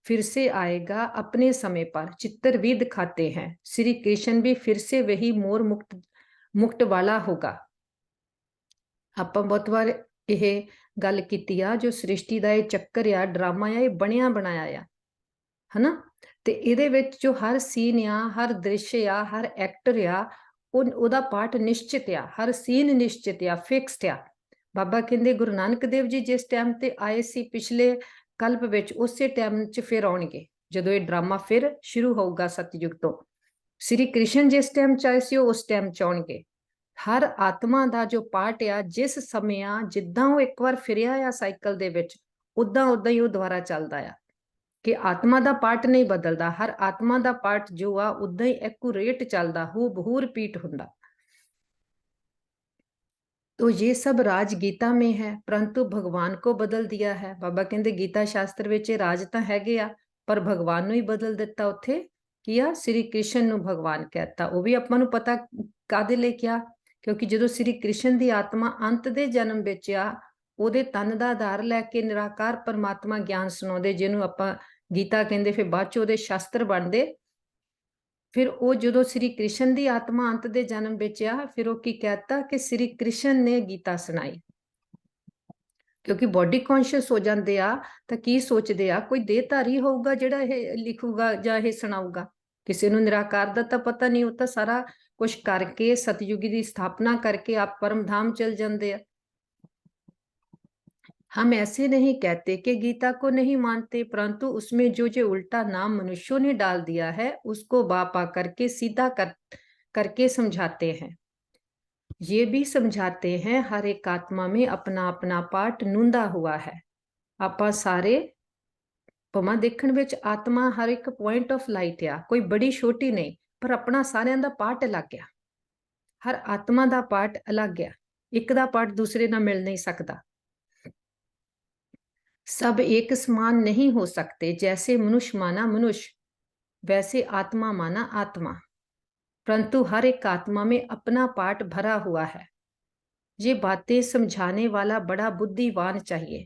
फिर से आएगा अपने समय पर, चित्र भी दिखाते हैं। श्री कृष्ण भी फिर से वही मोर मुक्त वाला होगा। ਆਪਾਂ बहुत बार ਇਹ ਗੱਲ ਕੀਤੀ ਆ, ਜੋ ਸ੍ਰਿਸ਼ਟੀ ਦਾ ਇਹ ਚੱਕਰ ਆ, ਡਰਾਮਾ ਆ, ਇਹ ਬਣਿਆ ਬਣਾਇਆ ਆ, ਹਨਾ। ਤੇ ਇਹਦੇ ਵਿੱਚ ਜੋ ਹਰ ਸੀਨ ਆ, ਹਰ ਦ੍ਰਿਸ਼ ਆ, ਹਰ ਐਕਟਰ ਆ, ਉਹਦਾ ਪਾਰਟ ਨਿਸ਼ਚਿਤ ਆ, ਹਰ ਸੀਨ ਨਿਸ਼ਚਿਤ ਆ, ਫਿਕਸਡ ਆ। ਬਾਬਾ ਕਹਿੰਦੇ ਗੁਰੂ ਨਾਨਕ ਦੇਵ ਜੀ ਜਿਸ ਟਾਈਮ ਤੇ ਆਏ ਸੀ ਪਿਛਲੇ ਕਲਪ ਵਿੱਚ, ਉਸੇ ਟਾਈਮ 'ਚ ਫਿਰ ਆਉਣਗੇ ਜਦੋਂ ਇਹ ਡਰਾਮਾ ਫਿਰ ਸ਼ੁਰੂ ਹੋਊਗਾ ਸਤਯੁਗ ਤੋਂ। ਸ੍ਰੀ ਕ੍ਰਿਸ਼ਨ ਜਿਸ ਟਾਈਮ 'ਚ ਆਏ ਸੀ ਉਹ ਉਸ ਟਾਈਮ 'ਚ ਆਉਣਗੇ। ਹਰ ਆਤਮਾ ਦਾ ਜੋ ਪਾਰਟ ਆ, ਜਿਸ ਸਮੇਂ ਆ, ਜਿੱਦਾਂ ਉਹ ਇੱਕ ਵਾਰ ਫਿਰਿਆ ਆ ਸਾਈਕਲ ਦੇ ਵਿੱਚ, ਉਦਾਂ ਹੀ ਉਹ ਦੁਬਾਰਾ ਚੱਲਦਾ ਆ, ਕਿ ਆਤਮਾ ਦਾ ਪਾਰਟ ਨਹੀਂ ਬਦਲਦਾ। ਹਰ ਆਤਮਾ ਦਾ ਪਾਰਟ ਜੋ ਆ ਉਦਾਂ ਹੀ ਐਕੂਰੇਟ ਚੱਲਦਾ, ਹੂ ਬਹੂ ਰਿਪੀਟ ਹੁੰਦਾ। तो ये सब राज गीता में है, परंतु भगवान को बदल दिया है। बाबा कहते गीता शास्त्र विच राज तो हैगे आ, पर भगवान नूं ही बदल दिता। उत्थे की आ, श्री कृष्ण नूं भगवान कहता। वो भी आपां नूं पता कादे लई किया, क्योंकि जदों श्री कृष्ण की आत्मा अंत दे जन्म विच आ, ਉਹਦੇ तन ਦਾ आधार लैके निराकार परमात्मा ज्ञान सुणाउंदे, जिहनूं आपां गीता कहंदे, फिर बाद च ਉਹਦੇ शास्त्र बनदे। फिर वो जो श्री कृष्ण की आत्मा अंत दे जन्म विच आ, फिर वो की कहता कि श्री कृष्ण ने गीता सुनाई। क्योंकि बॉडी कॉन्शियस हो जाते आ तो की सोचते आ, कोई देहधारी होगा जिहड़ा ये लिखूगा जां ये सुनाऊगा। किसी नूं निराकार दा तां पता नहीं, वो तो सारा कुछ करके सतयुगी की स्थापना करके आप परम धाम चल जाते आ। हम ऐसे नहीं कहते कि गीता को नहीं मानते, परंतु उसमें जो उल्टा नाम मनुष्यों ने डाल दिया है उसको बापा करके सीधा करके समझाते हैं। ये भी समझाते हैं हर एक आत्मा में अपना अपना पार्ट नूंदा हुआ है। आपा सारे भावें देखण विच आत्मा हर एक पॉइंट ऑफ लाइट आ, कोई बड़ी छोटी नहीं, पर अपना सारियां दा पार्ट अलग आ। हर आत्मा दा पार्ट अलग आ, एक दा पार्ट दूसरे नाल मिल नहीं सकता। सब एक समान नहीं हो सकते, जैसे मनुष्य माना मनुष्य, वैसे आत्मा माना आत्मा, परंतु हर एक आत्मा में अपना पार्ट भरा हुआ है। ये बातें समझाने वाला बड़ा बुद्धिमान चाहिए।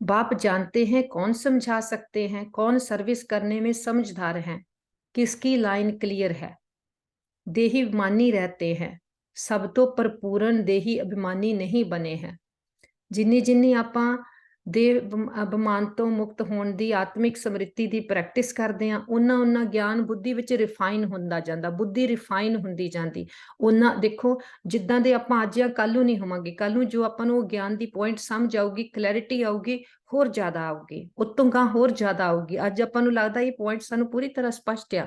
बाप जानते हैं कौन समझा सकते हैं, कौन सर्विस करने में समझदार हैं, किसकी लाइन क्लियर है। देही अभिमानी रहते हैं, सब तो परिपूर्ण देही अभिमानी नहीं बने हैं। जिन्नी जिन्नी आपां ਅਭਿਮਾਨ ਤੋਂ ਮੁਕਤ ਹੋਣ ਦੀ ਆਤਮਿਕ ਸਮ੍ਰਿਤੀ ਦੀ ਪ੍ਰੈਕਟਿਸ ਕਰਦੇ ਹਾਂ, ਉਹਨਾਂ ਗਿਆਨ ਬੁੱਧੀ ਵਿੱਚ ਰਿਫਾਈਨ ਹੁੰਦਾ ਜਾਂਦਾ, ਬੁੱਧੀ ਰਿਫਾਈਨ ਹੁੰਦੀ ਜਾਂਦੀ। ਉਹਨਾਂ ਦੇਖੋ ਜਿੱਦਾਂ ਦੇ ਆਪਾਂ ਅੱਜ ਜਾਂ ਕੱਲ੍ਹ ਨੂੰ ਨਹੀਂ ਹੋਵਾਂਗੇ, ਕੱਲ੍ਹ ਨੂੰ ਜੋ ਆਪਾਂ ਨੂੰ ਉਹ ਗਿਆਨ ਦੀ ਪੁਆਇੰਟ ਸਮਝ ਆਊਗੀ, ਕਲੈਰਿਟੀ ਆਊਗੀ, ਹੋਰ ਜ਼ਿਆਦਾ ਆਊਗੀ, ਉਤੋਂ ਗਾਂ ਹੋਰ ਜ਼ਿਆਦਾ ਆਊਗੀ। ਅੱਜ ਆਪਾਂ ਨੂੰ ਲੱਗਦਾ ਇਹ ਪੁਆਇੰਟ ਸਾਨੂੰ ਪੂਰੀ ਤਰ੍ਹਾਂ ਸਪਸ਼ਟ ਆ,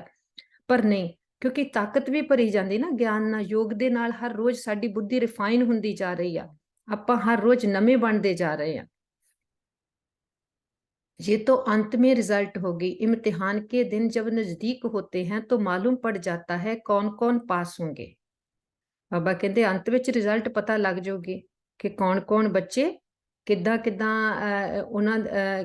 ਪਰ ਨਹੀਂ, ਕਿਉਂਕਿ ਤਾਕਤ ਵੀ ਭਰੀ ਜਾਂਦੀ ਨਾ ਗਿਆਨ ਨਾਲ, ਯੋਗ ਦੇ ਨਾਲ ਹਰ ਰੋਜ਼ ਸਾਡੀ ਬੁੱਧੀ ਰਿਫਾਈਨ ਹੁੰਦੀ ਜਾ ਰਹੀ ਆ, ਆਪਾਂ ਹਰ ਰੋਜ਼ ਨਵੇਂ ਬਣਦੇ ਜਾ ਰਹੇ ਆ। ये तो अंत में रिजल्ट होगी। इम्तिहान के दिन जब नजदीक होते हैं तो मालूम पड़ जाता है कौन कौन पास होंगे। बाबा कहते अंत विच रिजल्ट पता लग जाऊगी कि कौन कौन बच्चे किद्दां किद्दां उन्हां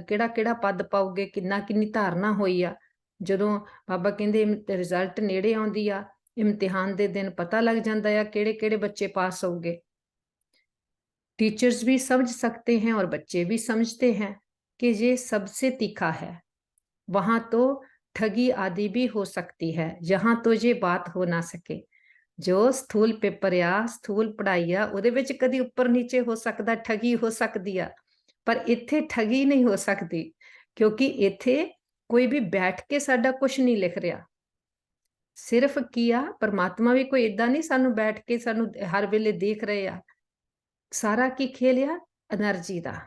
किहड़ा किहड़ा पद पाओगे, किन्ना किन्नी धारणा होई आ। जदों बाबा कहते रिजल्ट नेड़े आउंदी आ, इम्तिहान दे दिन पता लग जाता है किहड़े किहड़े बच्चे पास होगे। टीचर्स भी समझ सकते हैं और बच्चे भी समझते हैं कि ये सबसे तीखा है, वहां तो ठगी आदि भी हो सकती है, जहां तो ये बात हो ना सके। जो स्थूल पेपर आ, स्थूल पढ़ाई आ, ਉਹਦੇ ਵਿੱਚ ਕਦੀ ਉੱਪਰ ਨੀਚੇ ਹੋ ਸਕਦਾ, ਠਗੀ ਹੋ ਸਕਦੀ ਆ, ਪਰ ਇੱਥੇ ਠਗੀ ਨਹੀਂ ਹੋ ਸਕਦੀ, ਕਿਉਂਕਿ ਇੱਥੇ ਕੋਈ ਵੀ ਬੈਠ ਕੇ ਸਾਡਾ ਕੁਝ ਨਹੀਂ ਲਿਖ ਰਿਹਾ। ਸਿਰਫ ਕੀ ਆ, ਪਰਮਾਤਮਾ ਵੀ ਕੋਈ ਇਦਾਂ ਨਹੀਂ ਸਾਨੂੰ ਬੈਠ ਕੇ ਸਾਨੂੰ ਹਰ ਵੇਲੇ ਦੇਖ ਰਹੇ ਆ। ਸਾਰਾ ਕੀ ਖੇਲ ਆ એનર્ਜੀ ਦਾ,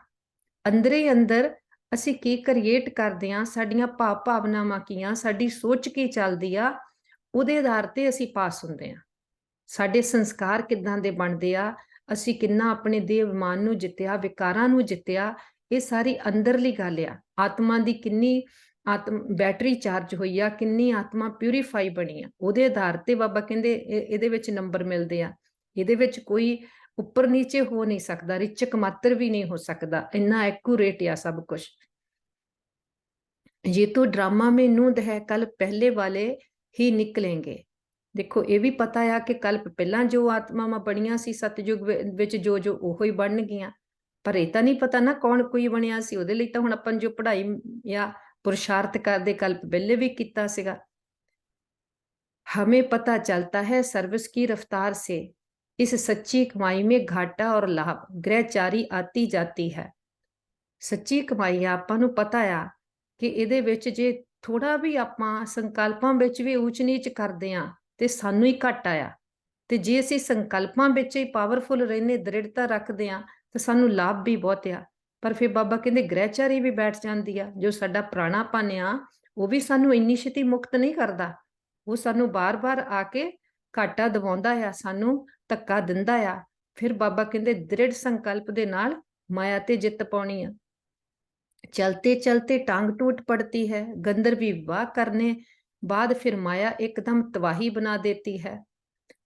ਅੰਦਰੇ ਅੰਦਰ ਅਸੀਂ ਕੀ ਕ੍ਰੀਏਟ ਕਰਦੇ ਆ, ਸਾਡੀਆਂ ਭਾਵਨਾਵਾਂ ਕੀ ਆ, ਸਾਡੀ ਸੋਚ ਕੀ ਚੱਲਦੀ ਆ, ਉਹਦੇ ਆਧਾਰ ਤੇ ਅਸੀਂ ਪਾਸ ਹੁੰਦੇ ਆ। ਸਾਡੇ ਸੰਸਕਾਰ ਕਿੱਦਾਂ ਦੇ ਬਣਦੇ ਆ, ਅਸੀਂ ਕਿੰਨਾ ਆਪਣੇ ਦੇਹ ਅਭਿਮਾਨ ਨੂੰ ਜਿੱਤਿਆ, ਵਿਕਾਰਾਂ ਨੂੰ ਜਿੱਤਿਆ, ਇਹ ਸਾਰੀ ਅੰਦਰਲੀ ਗੱਲ ਆ। ਆਤਮਾ ਦੀ ਕਿੰਨੀ ਬੈਟਰੀ ਚਾਰਜ ਹੋਈ ਆ, ਕਿੰਨੀ ਆਤਮਾ ਪਿਊਰੀਫਾਈ ਬਣੀ ਆ, ਉਹਦੇ ਆਧਾਰ ਤੇ ਬਾਬਾ ਕਹਿੰਦੇ ਇਹਦੇ ਵਿੱਚ ਨੰਬਰ ਮਿਲਦੇ ਆ। ਇਹਦੇ ਵਿੱਚ ਕੋਈ ਉੱਪਰ ਨੀਚੇ ਹੋ ਨਹੀਂ ਸਕਦਾ, ਰਿਚਕ ਮਾਤਰ ਵੀ ਨਹੀਂ ਹੋ ਸਕਦਾ, ਇੰਨਾ ਐਕੂਰੇਟ ਆ ਸਭ ਕੁਝ। ये तो ड्रामा में नूंद है, कल पहले वाले ही निकलेंगे। देखो ये भी पता आ कि कल्प पहला जो आत्मावां बणियां सी सतयुग विच जो जो ओहो ही बन गईयां, पर ये तो नहीं पता ना कौन कोई बनिया सी। उहदे लई तां हुण आपां जो पढ़ाई या पुरुषार्थ करदे कल्प पहले भी कीता सीगा। हमें पता चलता है सर्विस की रफ्तार से, इस सच्ची कमाई में घाटा और लाभ ग्रहचारी आती जाती है। सच्ची कमाई आपां नूं पता आ कि ਇਹਦੇ ਵਿੱਚ ਜੇ ਥੋੜਾ ਵੀ ਆਪਾਂ ਸੰਕਲਪਾਂ ਵਿੱਚ ਵੀ ਊਚ ਨੀਚ ਕਰਦੇ ਆ ਤੇ ਸਾਨੂੰ ਹੀ ਘਾਟਾ ਆ, ਤੇ ਜੇ ਅਸੀਂ ਸੰਕਲਪਾਂ ਵਿੱਚ ਹੀ ਪਾਵਰਫੁਲ ਰਹਿੰਦੇ, ਦ੍ਰਿੜਤਾ ਰੱਖਦੇ ਆ, ਤਾਂ ਸਾਨੂੰ ਲਾਭ ਵੀ ਬਹੁਤ ਆ। ਪਰ ਫਿਰ ਬਾਬਾ ਕਹਿੰਦੇ ਗ੍ਰਹਿਚਾਰੀ ਵੀ ਬੈਠ ਜਾਂਦੀ ਆ, ਜੋ ਸਾਡਾ ਪ੍ਰਾਣਾਪਨ ਆ ਉਹ ਵੀ ਸਾਨੂੰ ਇੰਨੀ ਛੇਤੀ ਮੁਕਤ ਨਹੀਂ ਕਰਦਾ, ਉਹ ਸਾਨੂੰ ਬਾਰ-ਬਾਰ ਆ ਕੇ ਘਾਟਾ ਦਿਵਾਉਂਦਾ ਆ, ਸਾਨੂੰ ਧੱਕਾ ਦਿੰਦਾ ਆ। ਫਿਰ ਬਾਬਾ ਕਹਿੰਦੇ ਦ੍ਰਿੜ ਸੰਕਲਪ ਦੇ ਨਾਲ ਮਾਇਆ ਤੇ ਜਿੱਤ ਪਾਉਣੀ ਆ। चलते चलते टांग टूट पड़ती है, गंधर्वी विवाह करने बाद फिर माया एकदम तबाही बना देती है।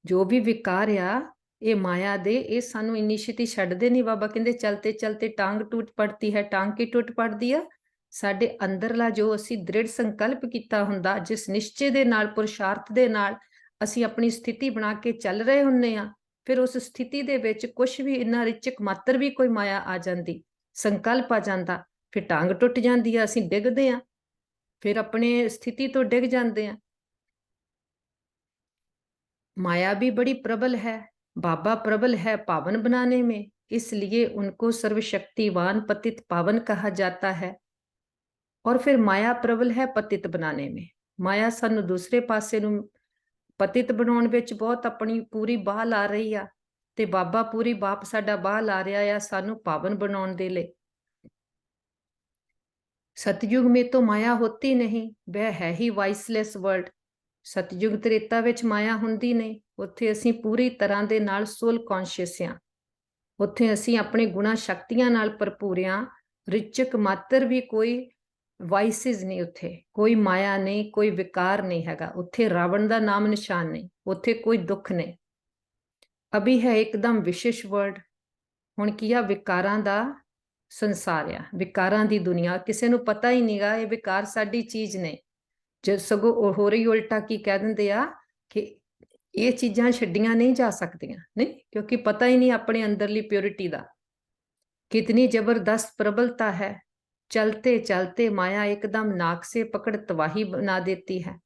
जो भी विकार आ ये माया दे, ये सानू इन्नी छेती छड्डदे नहीं। बाबा कहंदे चलते चलते टांग टूट पड़ती है। टांग की टूट पड़ती है, साडे अंदरला जो असी दृढ़ संकल्प कीता हुंदा, जिस निश्चय दे नाल पुरुषार्थ दे नाल असी अपनी स्थिति बना के चल रहे हुंदे आ, फिर उस स्थिति दे विच कुछ भी इन्ना रिचक मात्र भी कोई माया आ जांदी, संकल्प आ जांदा, फिर टांग टुट जाती है, असीं डिगदे आ, फिर अपने स्थिति तो डिग जाते हैं। माया भी बड़ी प्रबल है, बाबा प्रबल है पावन बनाने में, इसलिए उनको सर्वशक्तिवान पतित पावन कहा जाता है। और फिर माया प्रबल है पतित बनाने में, माया सानू दूसरे पासे नू पतित बनाउण विच बहुत अपनी पूरी बाह ला रही आ, ते बाबा पूरी बाप साडा बाह ला रहा आ सानू पावन बनाउण दे लई। सतयुग में तो माया होती नहीं, वह है ही वाइसलेस वर्ल्ड। सतयुग त्रेता विच माया हुंदी नहीं, उत्थे असीं पूरी तरह दे नाल सोल कॉन्शियस आ, उत्थे असीं अपने गुणा शक्तियां नाल भरपूर आ, रिचक मात्र भी कोई वाइसिस नहीं, उत्थे कोई माया नहीं, कोई विकार नहीं हैगा, उत्थे रावण दा नाम निशान नहीं, उत्थे कोई दुख नहीं। अभी है एकदम विशेष वर्ल्ड, हुण की आ विकारां दा संसार आ, विकारां दी दुनिया, किसी नूं पता ही नहीं गा ये विकार साडी चीज ने। जो सगों हो रही उल्टा की कह दिंदे आ कि ये चीज़ां छड्डियां नहीं जा सकदियां, नहीं, क्योंकि पता ही नहीं अपने अंदरली प्योरिटी दा। कितनी जबरदस्त प्रबलता है, चलते चलते माया एकदम नाक से पकड़ तबाही बना देती है।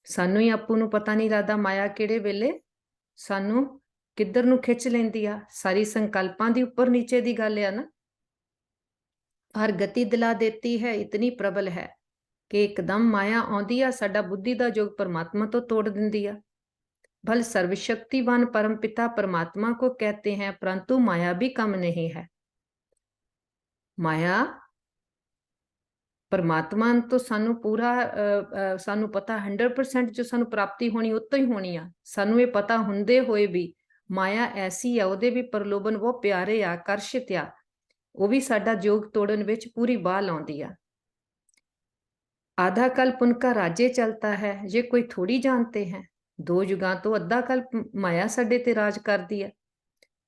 सानू ही आपू नूं पता नहीं लगदा माया किहड़े वेले सानू किधर नूं खिच लैंदी आ। सारी संकल्पां दी उपर नीचे दी गल आ ना। हर गति दिला देती है, इतनी प्रबल है कि एकदम माया आउंदी आ, साडा बुद्धि दा जोग परमात्मा तो तोड़ दिंदी आ। भल सर्वशक्तिवान परमपिता परमात्मा को कहते हैं, परंतु माया भी कम नहीं है। माया परमात्मा तो सानू पूरा सानू पता 100% जो सानू प्राप्ति होनी उतो ही होनी आ। सानू ये पता हुंदे होए भी माया ऐसी आ, ਉਹਦੇ भी प्रलोभन वो प्यारे आ, आकर्षित आ, वो भी साडा जोग तोड़न विच पूरी बाह लाउंदी आ। आधा कल्प उनका राज्य चलता है, ये कोई थोड़ी जानते हैं। 2 युगां तो अद्धा कल्प माया साडे ते राज करदी है।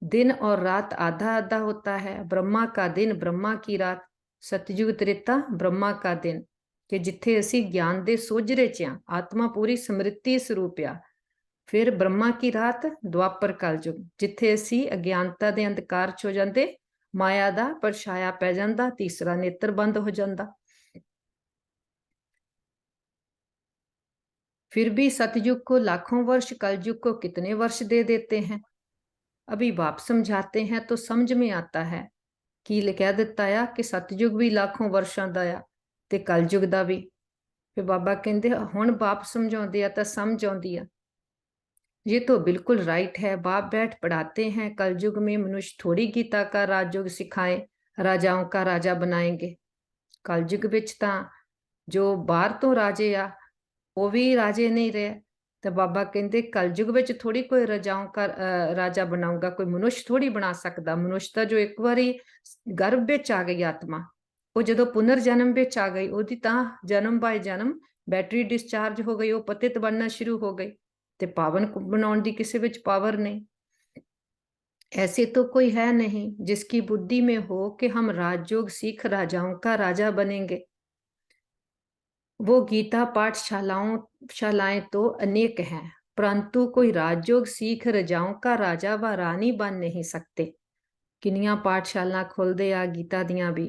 दिन और रात आधा आधा होता है। ब्रह्मा का दिन, ब्रह्मा की रात। सतयुग त्रेता, ब्रह्मा का दिन। कि जिथे असी ज्ञान दे सोजरे च आ, आत्मा पूरी समृद्धि स्वरूप आ। फिर ब्रह्मा की रात, द्वापर कलयुग, जिथे असी अज्ञानता दे अंधकार च हो जाते, माया दा परछाया पै जांदा, तीसरा नेत्र बंद हो जाता। फिर भी सतयुग को लाखों वर्ष, कलयुग को कितने वर्ष दे देते हैं। अभी बाप समझाते हैं तो समझ में आता है कि कह दिता आ कि सतयुग भी लाखों वर्षों का आ ते कलयुग का भी। फिर बाबा कहते हुण बाप समझाते तो समझ आती है। ये तो बिल्कुल राइट है। बाप बैठ पढ़ाते हैं, कलयुग में मनुष्य थोड़ी गीता का राजयोग सिखाए, राजाओं का राजा बनाएंगे। कलयुग विच तां जो बाहर तो राजे आ वो भी राजे नहीं रहे। तो बाबा कहते कलयुग विच थोड़ी कोई राजाओं का राजा बनाऊंगा, कोई मनुष्य थोड़ी बना सकता। मनुष्य तो जो एक बारी गर्भ विच आ गई आत्मा, वो जो पुनर्जन्म विच आ गई, ओदी तां जन्म बाय जन्म बैटरी डिस्चार्ज हो गई, वो पतित बनना शुरू हो गई। ते पावन बनाने की किसी विच पावर नहीं। ऐसे तो कोई है नहीं जिसकी बुद्धि में हो कि हम राजयोग सीख राजाओं का राजा बनेंगे। वो गीता शालाएं तो अनेक हैं, परंतु कोई राजयोग सीख राजाओं का राजा व रानी बन नहीं सकते। किनिया पाठशाला खोलते आ गीता दियां भी,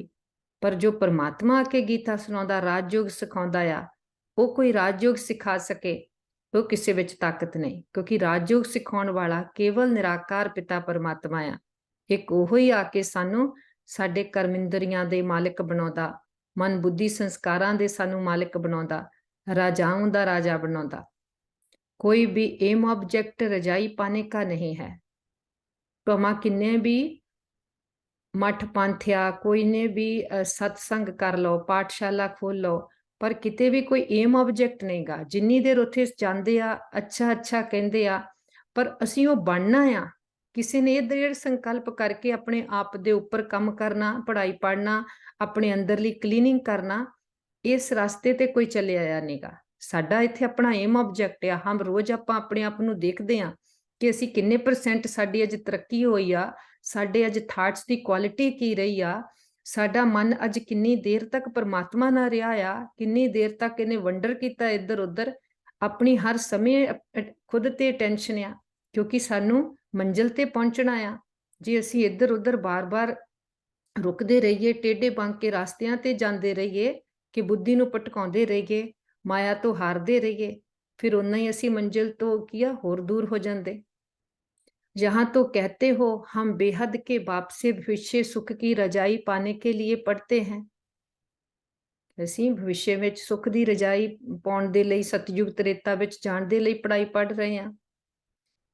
पर जो परमात्मा आके गीता सुनाता, राजयोग सिखाता आ, वो कोई राजयोग सिखा सके वो किसी विच ताकत नहीं। क्योंकि राजयोग सिखाने वाला केवल निराकार पिता परमात्मा आ। एक ओहो ही आके सानू साडे कर्म इंद्रियां दे मालिक बनाउंदा, मन बुद्धि संस्कारां दे सानू मालिक बनाउंदा, राजाओं दा राजा बनाउंदा। कोई भी एम ऑब्जेक्ट रजाई पाने का नहीं है। भावें किन्ने भी मठ पंथया, कोई ने भी सत्संग कर लो, पाठशाला खोल लो, पर किते भी कोई एम ऑब्जेक्ट नहीं गा। जिन्नी देर उत्थे जांदे आ, अच्छा अच्छा कहंदे आ, पर असीं वो बनना आ। किसी ने दृढ़ संकल्प करके अपने आप दे उपर काम करना, पढ़ाई पढ़ना, अपने अंदरली क्लीनिंग करना, इस रास्ते ते कोई चले आया नहीं गा। साडा इत्थे अपना एम ऑब्जेक्ट आ। हम रोज आपां अपने आप नूं देखदे आ कि असीं किन्ने परसेंट साडी अज तरक्की होई आ, साडे अज थाट्स की क्वालिटी की रही आ, साडा मन अज किन्नी देर तक परमात्मा नाल रहा आ, किन्नी देर तक इन्हें वंडर किया इधर उधर। अपनी हर समय खुद ते टेंशन आ, क्योंकि सानू मंजिल ते पहुंचना आ। जे असीं इधर उधर बार बार रुकते रहिए, टेढ़े बंक के रास्तियां ते जाते रहिए, कि बुद्धि नूं भटकाउंदे रहिए, माया तो हारते रहिए, फिर उन्ना ही असीं मंजिल तो किया होर दूर हो जाते। जहां तो कहते हो हम बेहद के बाप से भविष्य सुख की रजाई पाने के लिए पढ़ते हैं। ਅਸੀਂ भविष्य ਵਿੱਚ सुख की रजाई पाने ਦੇ ਲਈ सतयुग त्रेता ਵਿੱਚ ਜਾਣ ਦੇ ਲਈ पढ़ाई पढ़ रहे हैं।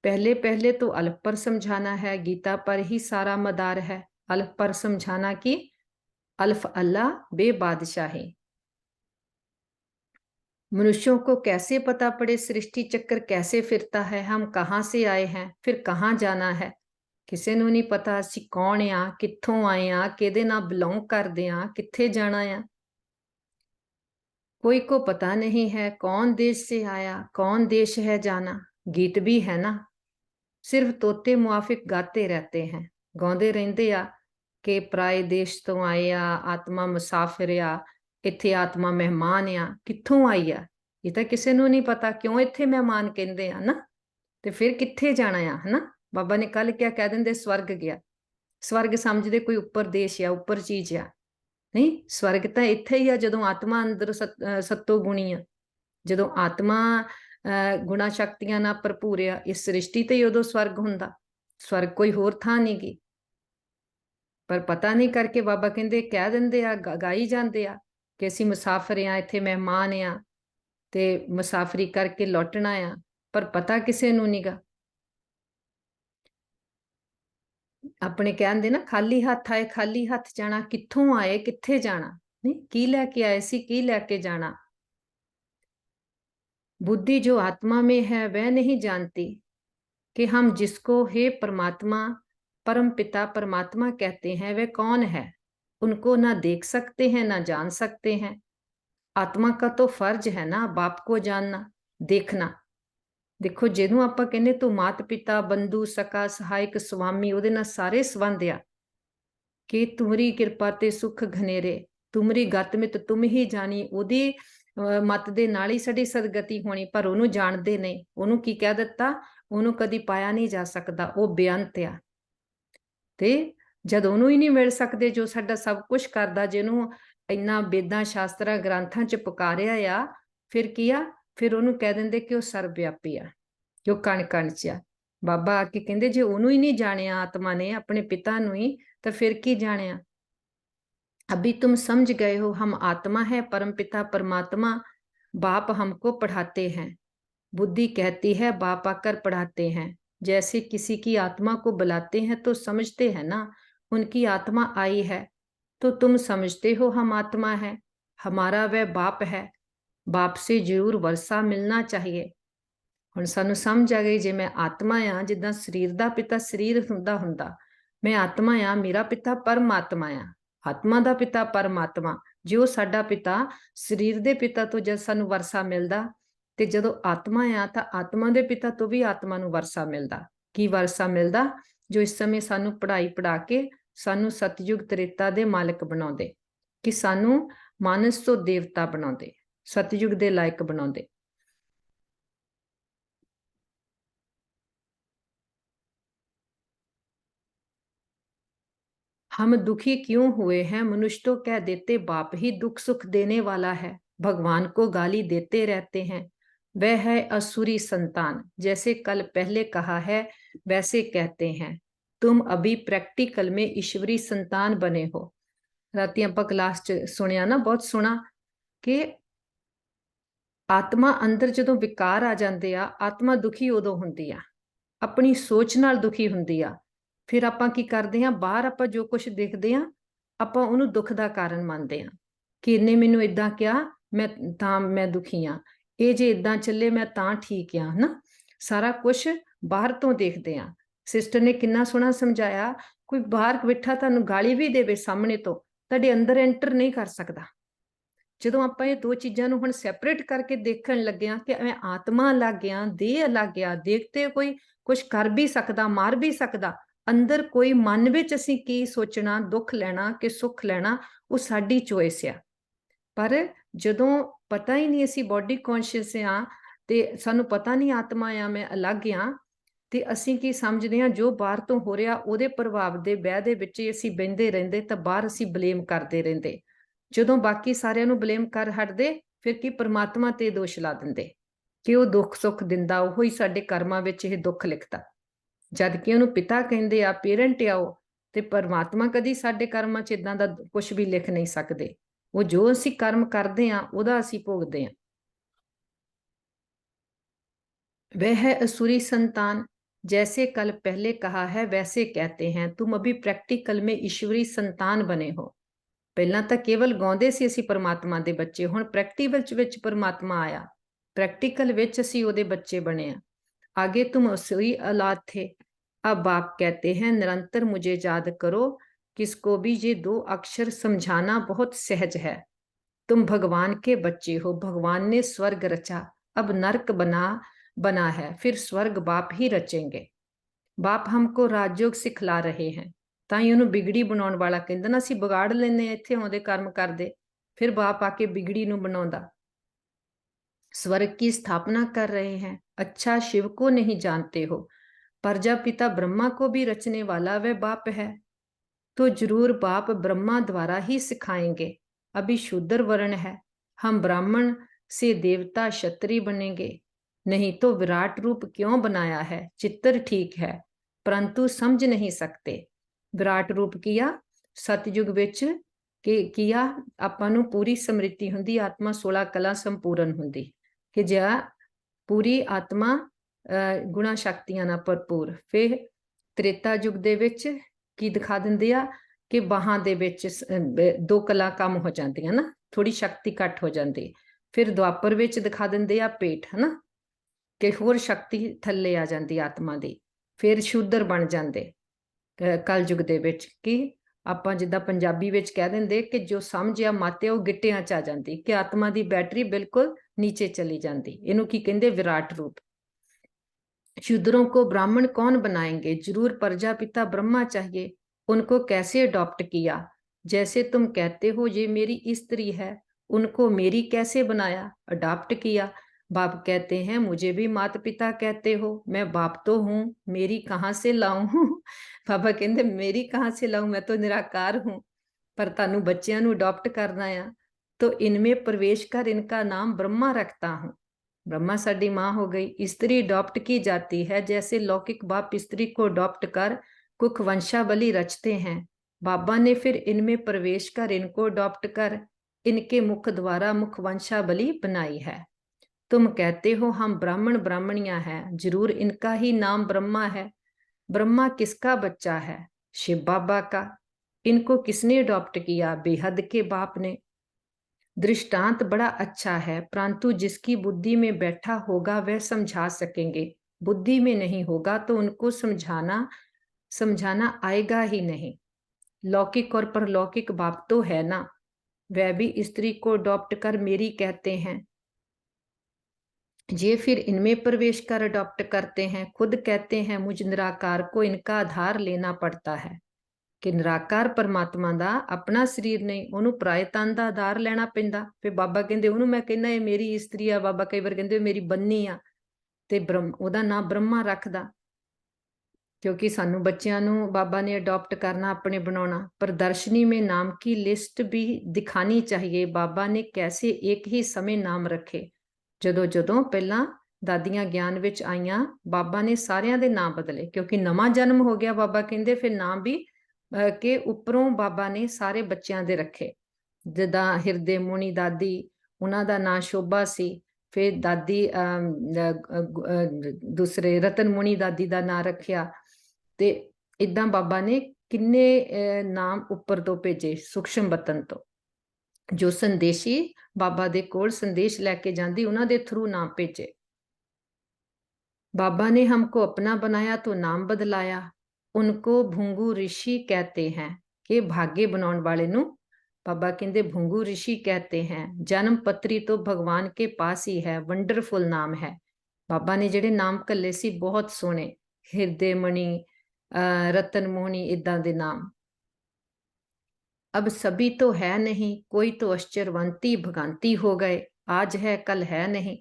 पहले पहले तो अल्प पर समझाना है, गीता पर ही सारा मदार है। अल्प पर समझाना कि अल्फ अल्लाह बेबादशाही। मनुष्यों को कैसे पता पड़े सृष्टि चक्र कैसे फिरता है, हम कहाँ से आए हैं, फिर कहाँ जाना है। किसी ਨੂੰ नहीं पता ਅਸੀਂ कौन आ, कित्थों आए आ, किहदे नाल बिलोंग करदे आ, कित्थे जाना आ। कोई को पता नहीं है कौन देश से आया, कौन देश है जाना। गीत भी है ना, सिर्फ तोते मुआफिक गाते रहते हैं, गाउंदे रहंदे आ कि पराए देश तो आए आ, आत्मा मुसाफिर आ, इत्थे आत्मा मेहमान आ। कित्थों आई आ ये तो किसी ਨੂੰ नहीं पता, क्यों इत्थे मेहमान कहंदे आ ना, ते फिर कित्थे जाना आ, है ना। बाबा ने कल क्या कह देंगे, स्वर्ग गया। स्वर्ग समझते कोई उपर देश आ, उपर चीज आ, नहीं। स्वर्ग तो इत्थे ही आ जदों आत्मा अंदर सत्तो गुणी आ, जदों आत्मा गुणा शक्तियां नाल भरपूर आ। इस सृष्टि ते ही उदों स्वर्ग हुंदा, स्वर्ग कोई होर थां नहीं गी। पर पता नहीं करके बाबा कहते कह देंगे आ गाई जाते आ कि असी मुसाफिर आ, इत्थे मेहमान आ ते मुसाफरी करके लौटना आ, पर पता किसी नूं नहीं गा। अपने कहते ना खाली हथ आए खाली हथ जाना, कित्थों आए कित्थे जाना, नहीं की लैके आए सी की लैके जाना। बुद्धि जो आत्मा में है वह नहीं जानती कि हम जिसको हे परमात्मा परम पिता परमात्मा कहते हैं वह कौन है। उनको ना देख सकते हैं ना जान सकते हैं। आत्मा का तो फर्ज है ना बाप को जानना देखना। देखो ਜਿਹਨੂੰ ਆਪਾਂ ਕਹਿੰਦੇ ਤੂੰ ਮਾਤ ਪਿਤਾ ਬੰਧੂ ਸਕਾ ਸਹਾਇਕ ਸੁਆਮੀ ਉਹਦੇ ਨਾਲ ਸਾਰੇ ਸੰਬੰਧ ਆ ਕਿ ਤੁਮਰੀ ਕਿਰਪਾ ਤੇ ਸੁਖ ਘਨੇਰੇ ਤੁਮਰੀ ਗਤ ਮਿਤ ਤੁਮ ਹੀ ਜਾਣੀ। ਉਹਦੀ ਮਤ ਦੇ ਨਾਲ ਹੀ ਸਾਡੀ ਸਦਗਤੀ ਹੋਣੀ, ਪਰ ਉਹਨੂੰ ਜਾਣਦੇ ਨਹੀਂ। ਉਹਨੂੰ ਕੀ ਕਹਿ ਦਿੱਤਾ, ਉਹਨੂੰ ਕਦੀ ਪਾਇਆ ਨਹੀਂ ਜਾ ਸਕਦਾ, ਉਹ ਬੇਅੰਤ ਆ। ਤੇ ਜਦ ਉਹਨੂੰ ਹੀ ਨਹੀਂ ਮਿਲ ਸਕਦੇ ਜੋ ਸਾਡਾ ਸਭ ਕੁਝ ਕਰਦਾ, ਜਿਹਨੂੰ ਇੰਨਾ ਵੇਦਾਂ ਸ਼ਾਸਤਰਾਂ ਗ੍ਰੰਥਾਂ ਚ ਪੁਕਾਰਿਆ ਆ, ਫਿਰ ਕੀ ਆ, ਫਿਰ ਉਹਨੂੰ ਕਹਿ ਦਿੰਦੇ ਕਿ ਉਹ ਸਰਵਵਿਆਪੀ ਆ, ਜੋ ਕਣ ਕਣ ਚ ਆ। ਬਾਬਾ ਆ ਕੇ ਕਹਿੰਦੇ ਜੇ ਉਹਨੂੰ ਹੀ ਨਹੀਂ ਜਾਣਿਆ ਆਤਮਾ ਨੇ ਆਪਣੇ ਪਿਤਾ ਨੂੰ ਹੀ, तो फिर की जानिया। अभी तुम समझ गए हो हम आत्मा है परम पिता परमात्मा बाप हमको पढ़ाते हैं। बुद्धि कहती है बाप आकर पढ़ाते हैं। जैसे किसी की आत्मा को बुलाते हैं तो समझते हैं ना उनकी आत्मा आई है, तो तुम समझते हो हम आत्मा है, हमारा वह बाप है, बाप से जरूर वर्षा मिलना चाहिए। ਹੁਣ ਸਾਨੂੰ ਸਮਝ ਆ ਗਈ ਜੇ ਮੈਂ ਆਤਮਾ ਆ, ਜਿੱਦਾਂ ਸਰੀਰ ਦਾ ਪਿਤਾ ਸਰੀਰ ਹੁੰਦਾ, ਮੈਂ ਆਤਮਾ ਆ, ਮੇਰਾ ਪਿਤਾ ਪਰਮਾਤਮਾ ਆ। ਆਤਮਾ ਦਾ ਪਿਤਾ ਪਰਮਾਤਮਾ, ਜੋ ਸਾਡਾ ਪਿਤਾ ਸਰੀਰ ਦੇ ਪਿਤਾ ਤੋਂ ਜਦ ਸਾਨੂੰ ਵਰਸਾ ਮਿਲਦਾ, ਤੇ ਜਦੋਂ ਆਤਮਾ ਆ ਤਾਂ ਆਤਮਾ ਦੇ ਪਿਤਾ ਤੋਂ ਵੀ ਆਤਮਾ ਨੂੰ ਵਰਸਾ ਮਿਲਦਾ। ਕੀ ਵਰਸਾ ਮਿਲਦਾ? ਜੋ ਇਸ ਸਮੇਂ ਸਾਨੂੰ ਪੜ੍ਹਾਈ ਪੜ੍ਹਾ ਕੇ ਸਾਨੂੰ ਸਤਯੁਗ ਤ੍ਰੇਤਾ ਦੇ ਮਾਲਕ ਬਣਾਉਂਦੇ, ਕਿ ਸਾਨੂੰ ਮਾਨਸ ਤੋਂ ਦੇਵਤਾ ਬਣਾਉਂਦੇ, ਸਤਯੁਗ ਦੇ ਲਾਇਕ ਬਣਾਉਂਦੇ। हम दुखी क्यों हुए हैं? मनुष्य तो कह देते बाप ही दुख सुख देने वाला है, भगवान को गाली देते रहते हैं। वह है असुरी संतान, जैसे कल पहले कहा है वैसे कहते हैं। तुम अभी प्रैक्टिकल में ईश्वरी संतान बने हो। राती आप क्लास च सुनिया ना, बहुत सुना कि आत्मा अंदर जो विकार आ जाते आ, आत्मा दुखी उदों हुंदी आ, अपनी सोच नाल दुखी हुंदी आ। फिर ਆਪਾਂ ਕੀ ਕਰਦੇ ਹਾਂ, ਬਾਹਰ ਆਪਾਂ ਜੋ ਕੁਝ ਦੇਖਦੇ ਹਾਂ ਆਪਾਂ ਉਹਨੂੰ ਦੁੱਖ ਦਾ ਕਾਰਨ ਮੰਨਦੇ ਹਾਂ ਕਿ ਇਹਨੇ ਮੈਨੂੰ ਇਦਾਂ ਕਿਹਾ ਮੈਂ ਦੁਖੀ ਹਾਂ, ਇਹ ਜੇ ਇਦਾਂ ਚੱਲੇ ਮੈਂ ਤਾਂ ਠੀਕ ਆ ਨਾ। ਸਾਰਾ ਕੁਝ ਬਾਹਰ ਤੋਂ ਦੇਖਦੇ ਹਾਂ। ਸਿਸਟਰ ਨੇ ਕਿੰਨਾ ਸੋਹਣਾ ਸਮਝਾਇਆ, ਕੋਈ ਬਾਹਰ ਬੈਠਾ ਤੁਹਾਨੂੰ ਗਾਲੀ ਵੀ ਦੇਵੇ ਸਾਹਮਣੇ ਤੋਂ, ਤੁਹਾਡੇ ਅੰਦਰ ਐਂਟਰ ਨਹੀਂ ਕਰ ਸਕਦਾ। ਜਦੋਂ ਆਪਾਂ ਇਹ ਦੋ ਚੀਜ਼ਾਂ ਨੂੰ ਹੁਣ ਸੈਪਰੇਟ ਕਰਕੇ ਦੇਖਣ ਲੱਗਿਆ ਕਿ ਮੈਂ ਆਤਮਾ ਅਲੱਗ ਆ ਦੇਹ ਅਲੱਗ ਆ, ਦੇਖਤੇ ਕੋਈ ਕੁਝ ਕਰ ਵੀ ਸਕਦਾ ਮਾਰ ਵੀ ਸਕਦਾ, ਅੰਦਰ ਕੋਈ ਮਨ ਵਿੱਚ ਅਸੀਂ ਕੀ ਸੋਚਣਾ, ਦੁੱਖ ਲੈਣਾ ਕਿ ਸੁੱਖ ਲੈਣਾ, ਉਹ ਸਾਡੀ ਚੋਇਸ ਆ। ਪਰ ਜਦੋਂ ਪਤਾ ਹੀ ਨਹੀਂ ਅਸੀਂ ਬੋਡੀ ਕੌਨਸ਼ੀਅਸ ਆ ਤੇ ਸਾਨੂੰ ਪਤਾ ਨਹੀਂ ਆਤਮਾ ਆ ਮੈਂ ਅਲੱਗ ਆ, ਤੇ ਅਸੀਂ ਕੀ ਸਮਝਦੇ ਹਾਂ ਜੋ ਬਾਹਰ ਤੋਂ ਹੋ ਰਿਹਾ ਉਹਦੇ ਪ੍ਰਭਾਵ ਦੇ ਬਹਿ ਦੇ ਵਿੱਚ ਅਸੀਂ ਬਹਿੰਦੇ ਰਹਿੰਦੇ, ਤਾਂ ਬਾਹਰ ਅਸੀਂ ਬਲੇਮ ਕਰਦੇ ਰਹਿੰਦੇ। ਜਦੋਂ ਬਾਕੀ ਸਾਰਿਆਂ ਨੂੰ ਬਲੇਮ ਕਰ ਹਟਦੇ, ਫਿਰ ਕੀ ਪਰਮਾਤਮਾ ਤੇ ਦੋਸ਼ ਲਾ ਦਿੰਦੇ ਕਿ ਉਹ ਦੁੱਖ ਸੁੱਖ ਦਿੰਦਾ, ਉਹ ਹੀ ਸਾਡੇ ਕਰਮਾਂ ਵਿੱਚ ਇਹ ਦੁੱਖ ਲਿਖਦਾ। ਜਦ ਕਿ ਉਹਨੂੰ ਪਿਤਾ ਕਹਿੰਦੇ ਆ, ਪੇਰੈਂਟ ਆ ਉਹ, ਤੇ ਪਰਮਾਤਮਾ ਕਦੀ ਸਾਡੇ ਕਰਮਾਂ 'ਚ ਇਦਾਂ ਦਾ ਕੁਝ ਵੀ ਲਿਖ ਨਹੀਂ ਸਕਦੇ। ਉਹ ਜੋ ਅਸੀਂ ਕਰਮ ਕਰਦੇ ਆ ਉਹਦਾ ਅਸੀਂ ਭੋਗਦੇ ਆ। वह है असुरी संतान, जैसे कल पहले कहा है वैसे कहते हैं। तुम अभी प्रैक्टिकल में ईश्वरी संतान बने हो। ਪਹਿਲਾਂ ਤਾਂ ਕੇਵਲ ਗਾਉਂਦੇ ਸੀ ਅਸੀਂ ਪਰਮਾਤਮਾ ਦੇ ਬੱਚੇ, ਹੁਣ ਪ੍ਰੈਕਟੀਕਲ ਵਿੱਚ ਪਰਮਾਤਮਾ ਆਇਆ, ਪ੍ਰੈਕਟੀਕਲ ਵਿੱਚ ਅਸੀਂ ਉਹਦੇ ਬੱਚੇ ਬਣੇ ਆ। आगे तुम असुरी औलाद थे, अब बाप कहते हैं निरंतर मुझे याद करो। किसको भी ये दो अक्षर समझाना बहुत सहज है। तुम भगवान के बच्चे हो, भगवान ने स्वर्ग रचा, अब नरक बना है, फिर स्वर्ग बाप ही रचेंगे। बाप हमको राजयोग सिखला रहे हैं, ਤਾਂ ਹੀ ਉਹਨੂੰ ਬਿਗੜੀ ਬਣਾਉਣ ਵਾਲਾ ਕਹਿੰਦਾ ਨਾ। ਅਸੀਂ ਵਿਗਾੜ ਲੈਂਦੇ ਆ ਇੱਥੇ ਆਉਂਦੇ ਕਰਮ ਕਰਦੇ, ਫਿਰ ਬਾਪ ਆ ਕੇ ਬਿਗੜੀ ਨੂੰ ਬਣਾਉਂਦਾ। स्वर्ग की स्थापना कर रहे हैं, अच्छा शिव को नहीं जानते हो, प्रजापिता ब्रह्मा को भी रचने वाला वह बाप है, तो जरूर बाप ब्रह्मा द्वारा ही सिखाएंगे। अभी शूद्र वर्ण है, हम ब्राह्मण से देवता क्षत्रिय बनेंगे, नहीं तो विराट रूप क्यों बनाया है। चित्र ठीक है परंतु समझ नहीं सकते। विराट रूप किया सतयुग विच की आपां नूं पूरी समृद्धि हुंदी, आत्मा 16 कला संपूर्ण हुंदी कि जिहा पूरी आत्मा गुणा शक्तियां नाल भरपूर। फिर त्रेता युग दे विच की दिखा दिंदे आ कि बाहां दे विच 2 कला कम हो जांदियां ना, थोड़ी शक्ति घट हो जाती। फिर द्वापर विच दिखा दिंदे आ पेट, है ना, कि होर शक्ति थल्ले आ जाती आत्मा दी। फिर शूद्र बन जाते कल युग दे विच कि आपां जिद्दां पंजाबी विच कह दिंदे कि जो समझ मत वो गिट्टियां च आ जाती, कि आत्मा दी बैटरी बिल्कुल नीचे चली जाती। इनू की कहंदे विराट रूप। शूद्रों को ब्राह्मण कौन बनाएंगे? जरूर प्रजापिता ब्रह्मा चाहिए। उनको कैसे अडॉप्ट किया? जैसे तुम कहते हो ये मेरी स्त्री है, उनको मेरी कैसे बनाया, अडॉप्ट किया? बाप कहते हैं मुझे भी माता पिता कहते हो, मैं बाप तो हूं, मेरी कहाँ से लाऊं? बाबा कहते मेरी कहाँ से लाऊं, मैं तो निराकार हूं, पर तानू बच्चियां नू अडॉप्ट करना आ तो इनमें प्रवेश कर इनका नाम ब्रह्मा रखता हूं। ब्रह्मा साडी माँ हो गई। स्त्री अडॉप्ट की जाती है जैसे लौकिक बाप स्त्री को अडॉप्ट कर कुछ वंशावली रचते हैं। बाबा ने फिर इनमें प्रवेश कर इनको अडॉप्ट कर इनके मुख द्वारा मुख वंशावली बनाई है। तुम कहते हो हम ब्राह्मण ब्राह्मणियां हैं, जरूर इनका ही नाम ब्रह्मा है। ब्रह्मा किसका बच्चा है? शिव बाबा का। इनको किसने अडॉप्ट किया? बेहद के बाप ने। दृष्टांत बड़ा अच्छा है, परंतु जिसकी बुद्धि में बैठा होगा वह समझा सकेंगे, बुद्धि में नहीं होगा तो उनको समझाना आएगा ही नहीं। लौकिक और परलौकिक बाप तो है ना, वह भी स्त्री को अडॉप्ट कर मेरी कहते हैं। ये फिर इनमें प्रवेश कर अडॉप्ट करते हैं, खुद कहते हैं मुझ निराकार को इनका आधार लेना पड़ता है कि निराकार परमात्मा दा अपना शरीर नहीं, उन्होंने पराए तन का आधार लेना पैंदा। फिर बाबा कहते उन्होंने मैं कहना ये मेरी स्त्री आ, बाबा कई बार कहते मेरी बन्नी आ, ते ओदा नाम ब्रह्मा रखदा क्योंकि सानू बच्चियां नू बाबा ने अडॉप्ट करना, अपने बनाना। प्रदर्शनी में नाम की लिस्ट भी दिखानी चाहिए, बाबा ने कैसे एक ही समय नाम रखे। जदों जदों पहला दादियां ज्ञान विच आईयां, बाबा ने सारियां दे नाम बदले क्योंकि नवा जन्म हो गया। बाबा कहंदे फिर नाम भी के उपरों बाबा ने सारे बच्चों दे रखे। जिदा हिरदे मुनि दादी, उन्हां दा नाम शोभा सी। फिर दादी दूसरे रतन मुनि दादी दा नाम रखिया। ते इदां बाबा ने किन्ने नाम उपर तो भेजे सूक्ष्म वतन तो, जो संदेशी बाबा दे कोल संदेश लैके जांदी उन्हां दे थ्रू नाम भेजे। बाबा ने हमको अपना बनाया तो नाम बदलाया। उनको भुंगू ऋषि कहते हैं कि भाग्य बनाने वाले नू बाबा कहते भुंगू ऋषि कहते हैं। जन्म पत्री तो भगवान के पास ही है, वंडरफुल नाम है। बाबा ने जेडे नाम कले सी बहुत सोहने, हिरदे मणि, रतन मोहनी, इदा दे नाम। अब सभी तो है नहीं, कोई तो आश्चर्यवंती भगांती हो गए, आज है कल है नहीं।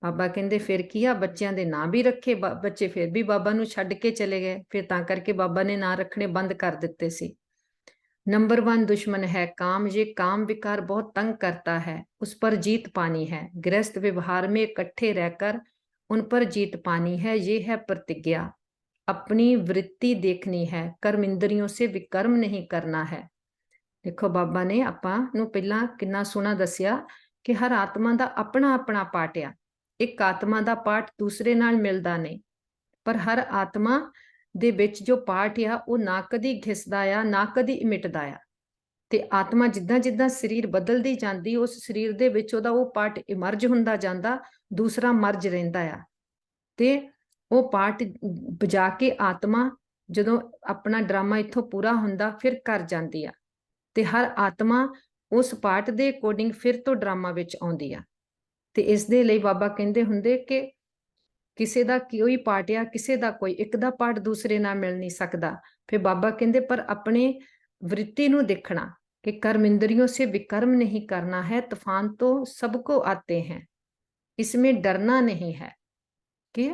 बाबा कहते फिर किया, बच्चों के नाम भी रखे, बच्चे फिर भी बाबा नू छड्ड के चले गए, फिर ता करके बाबा ने नाम रखने बंद कर दिते सी। नंबर 1 दुश्मन है काम, ये काम विकार बहुत तंग करता है, उस पर जीत पानी है। गृहस्थ व्यवहार में इकट्ठे रहकर उन पर जीत पानी है, ये है प्रतिज्ञा। अपनी वृत्ति देखनी है, कर्म इंद्रियों से विकर्म नहीं करना है। देखो बाबा ने आपां नूं पहला कितना सोहना दसिया कि हर आत्मा का अपना अपना पार्ट आ। एक आत्मा का पार्ट दूसरे नाल मिलदा नहीं, पर हर आत्मा दे विच जो पार्ट आ वो ना कदी घिसदा आ, ना कदी मिटदा आ। ते आत्मा जिद्दां जिद्दां शरीर बदलदी जांदी, उस शरीर दे विच ओहदा वो पार्ट इमर्ज हुंदा जांदा, दूसरा मर्ज रहिंदा आ। ते वो पार्ट बजा के आत्मा जदों अपना ड्रामा इत्थों पूरा हुंदा फिर घर जांदी आ, ते हर आत्मा उस पार्ट दे अकॉर्डिंग फिर तो ड्रामा विच आउंदी आ। ते इस दे लई बाबा कहंदे हुंदे कि किसी का कोई पार्ट आ, किसी का कोई, एक दा पार्ट दूसरे नाल मिल नहीं सकता। फिर बाबा कहंदे पर अपने वृत्ति नूं देखना कि कर्म इंद्रियों से विकर्म नहीं करना है। तूफान तो सबको आते हैं, इसमें डरना नहीं है कि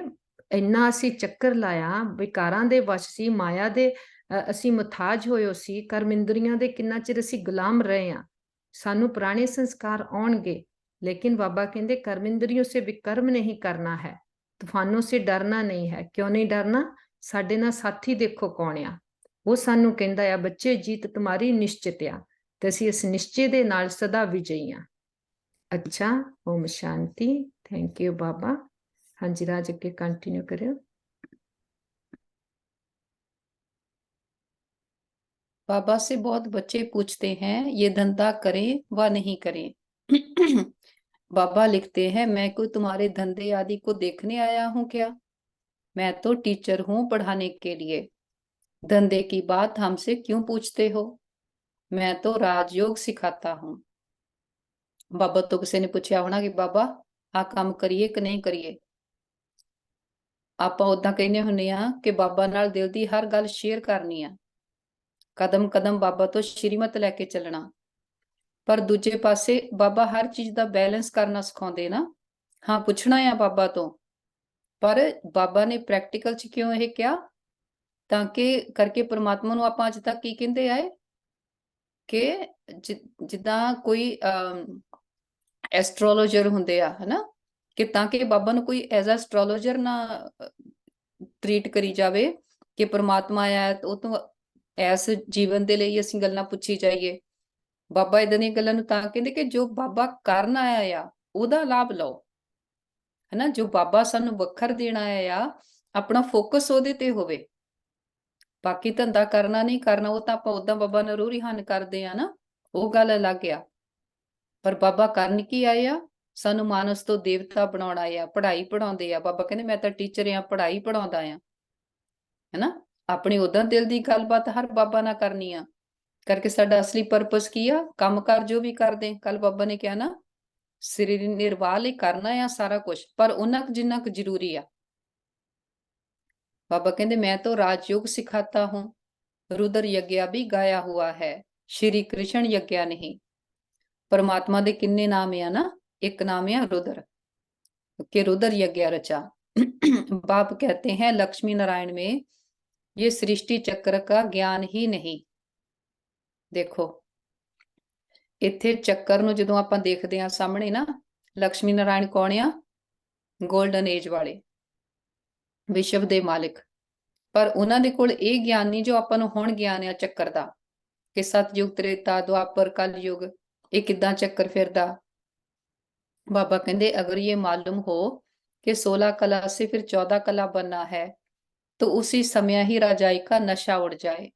इन्ना असी चक्कर लाया, विकारां दे वश सी, माया दे असी मुथाज होए सी, कर्म इंद्रियां दे किन्ना चिर असी गुलाम रहे हैं, सानू पुराने संस्कार आउणगे। लेकिन बाबा कहंदे कर्म इंद्रियों से विकर्म नहीं करना है, तूफानों से डरना नहीं है। क्यों नहीं डरना? साडे नाल साथी देखो कौन आ, ਉਹ ਸਾਨੂੰ ਕਹਿੰਦਾ ਆ, ਬੱਚੇ ਜੀਤ तुम्हारी निश्चित ਆ, ਤੇ ਅਸੀਂ ਇਸ ਨਿਸ਼ਚੇ ਦੇ ਨਾਲ ਸਦਾ ਵਿਜਈ ਆ। अच्छा, ओम शांति। थैंक यू बाबा। हाँ जी राज, अगे कंटिन्यू करो। बाबा से बहुत बच्चे पूछते हैं ये धंधा करें व नहीं करें। बाबा लिखते हैं, मैं कोई तुम्हारे धंधे आदि को देखने आया हूं क्या? मैं तो टीचर हूं पढ़ाने के लिए। धंधे की बात हमसे क्यों पूछते हो? मैं तो राजयोग सिखाता हूं। बाबा तो किसी ने पूछा होना कि बाबा आ काम करिए कि नहीं करिए। ਆਪਾਂ ਉਦਾਂ ਕਹਿੰਦੇ ਹੁੰਨੇ ਆ ਕਿ ਬਾਬਾ ਨਾਲ ਦਿਲ ਦੀ ਹਰ ਗੱਲ ਸ਼ੇਅਰ ਕਰਨੀ ਆ, ਕਦਮ ਕਦਮ ਬਾਬਾ ਤੋਂ ਸ਼੍ਰੀਮਤ ਲੈ ਕੇ ਚੱਲਣਾ। ਪਰ ਦੂਜੇ ਪਾਸੇ ਬਾਬਾ ਹਰ ਚੀਜ਼ ਦਾ ਬੈਲੈਂਸ ਕਰਨਾ ਸਿਖਾਉਂਦੇ ਨਾ। ਹਾਂ, ਪੁੱਛਣਾ ਆ ਬਾਬਾ ਤੋਂ, ਪਰ ਬਾਬਾ ਨੇ ਪ੍ਰੈਕਟੀਕਲ ਚ ਕਿਉਂ ਇਹ ਕਿਹਾ? ਤਾਂ ਕਿ ਕਰਕੇ ਪ੍ਰਮਾਤਮਾ ਨੂੰ ਆਪਾਂ ਅੱਜ ਤੱਕ ਕੀ ਕਹਿੰਦੇ ਆਏ ਕਿ ਜਿੱਦਾਂ ਕੋਈ ਐਸਟ੍ਰੋਲੋਜਰ ਹੁੰਦੇ ਆ, ਹਨਾ, ਕਿ ਤਾਂ ਕਿ ਬਾਬਾ ਨੂੰ ਕੋਈ ਐਜ਼ ਐਸਟ੍ਰੋਲੋਜਰ ਨਾ ਟ੍ਰੀਟ ਕਰੀ ਜਾਵੇ ਕਿ ਪ੍ਰਮਾਤਮਾ ਆ ਉਹ ਤੋਂ ਐਸ ਜੀਵਨ ਦੇ ਲਈ ਅਸੀਂ ਗੱਲਾਂ ਪੁੱਛੀ ਜਾਈਏ। ਬਾਬਾ ਇਦਾਂ ਦੀਆਂ ਗੱਲਾਂ ਨੂੰ ਤਾਂ ਕਹਿੰਦੇ ਕਿ ਜੋ ਬਾਬਾ ਕਰਨ ਆਇਆ ਆ ਉਹਦਾ ਲਾਭ ਲਓ, ਹਨਾ। ਜੋ ਬਾਬਾ ਸਾਨੂੰ ਵੱਖਰ ਦੇਣ ਆਇਆ ਆ, ਆਪਣਾ ਫੋਕਸ ਉਹਦੇ ਤੇ ਹੋਵੇ। ਬਾਕੀ ਧੰਦਾ ਕਰਨਾ ਨਹੀਂ ਕਰਨਾ ਉਹ ਤਾਂ ਆਪਾਂ ਉਦਾਂ ਬਾਬਾ ਨੂੰ ਰੂਹ ਰਿਹਾਨ ਕਰਦੇ ਆ ਨਾ, ਉਹ ਗੱਲ ਅਲੱਗ ਆ। ਪਰ ਬਾਬਾ ਕਰਨ ਕੀ ਆਏ ਆ? ਸਾਨੂੰ ਮਾਨਸ ਤੋਂ ਦੇਵਤਾ ਬਣਾਉਣ ਆਏ ਆ, ਪੜ੍ਹਾਈ ਪੜਾਉਂਦੇ ਆ। ਬਾਬਾ ਕਹਿੰਦੇ ਮੈਂ ਤਾਂ ਟੀਚਰ ਆ, ਪੜ੍ਹਾਈ ਪੜਾਉਂਦਾ ਆ, ਹਨਾ। ਆਪਣੀ ਉਦਾਂ ਦਿਲ ਦੀ ਗੱਲਬਾਤ ਹਰ ਬਾਬਾ ਨਾਲ ਕਰਨੀ ਆ, ਕਰਕੇ ਸਾਡਾ ਅਸਲੀ ਪਰਪਸ ਕੀ ਆ? ਕੰਮ ਕਾਰ ਜੋ ਵੀ ਕਰਦੇ, ਕੱਲ ਬਾਬਾ ਨੇ ਕਿਹਾ ਨਾ, ਸਰੀਰ ਨਿਰਵਾਹ ਲਈ ਕਰਨਾ ਆ ਸਾਰਾ ਕੁਝ, ਪਰ ਉਹਨਾਂ ਜਿੰਨਾ ਕੁ ਜ਼ਰੂਰੀ ਆ। बाबा कहते मैं तो राजयोग सिखाता हूँ, रुद्र यज्ञ भी गाया हुआ है, श्री कृष्ण यज्ञ नहीं। परमात्मा दे किन्ने नाम है ना? एक नाम है रुद्र, के रुद्र यज्ञ रचा। बाप कहते हैं लक्ष्मी नारायण में ये सृष्टि चक्र का ज्ञान ही नहीं। देखो इत्थे चक्कर ਨੂੰ ਜਦੋਂ ਆਪਾਂ ਦੇਖਦੇ ਆ ਸਾਹਮਣੇ ਨਾ, ਲక్ష్ਮੀ ਨਾਰਾਇਣ ਕੌਣ ਆ? ਗੋਲਡਨ ਏਜ ਵਾਲੇ, ਵਿਸ਼ਵ ਦੇ ਮਾਲਿਕ। ਪਰ ਉਹਨਾਂ ਦੇ ਕੋਲ ਇਹ ਗਿਆਨ ਨਹੀਂ ਜੋ ਆਪਾਂ ਨੂੰ ਹੁਣ ਗਿਆਨ ਆ ਚੱਕਰ ਦਾ, ਕਿ ਸਤਯੁਗ, ਤ੍ਰੇਤਾ, ਦੁਆਪਰ, ਕਲਯੁਗ, ਇਹ ਕਿੱਦਾਂ ਚੱਕਰ ਫਿਰਦਾ। बाबा कहते अगर ये मालूम हो कि 16 कला से फिर 14 कला बनना है तो उसी समय ही राजाई का नशा उड़ जाए।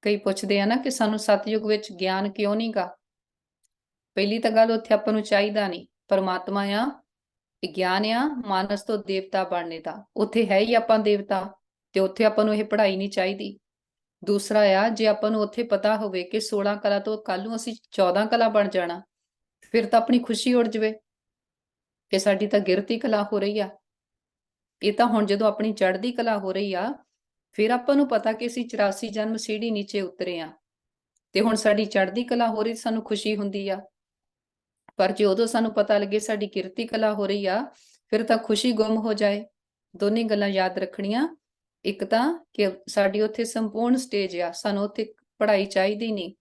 कई पुछदे आ ना कि सानू सतयुग विच ज्ञान क्यों नहीं गा? पहली तो गल उत्थे आपां नूं चाहीदा नहीं, परमात्मा आ, ज्ञान आ मानस तो देवता बनने दा, उत्थे है ही आपां देवता, ते उत्थे आपां नूं इह पढ़ाई नहीं चाहीदी। दूसरा आ जे आपां नूं उत्थे पता होवे कि 16 कला तो कल नूं असीं 14 कला बन जाना, फिर तो अपनी खुशी उड़ जाए कि साडी तो गिरती कला हो रही आ। ये तो हुण जदों अपनी चढ़दी कला हो रही आ, फिर आपां नूं पता कि असीं 84 जन्म सीढ़ी नीचे उतरे आ, ते हुण साडी चढ़दी कला हो रही, सानूं खुशी हुंदी आ। पर जे उदों सानूं पता लगे साडी गिरती कला हो रही आ, फिर तो खुशी गुम हो जाए। दोनों गल्लां याद रखणियां। एक तां कि साडी उत्थे संपूर्ण स्टेज आ, सानूं उत्थे पढ़ाई चाहीदी नहीं।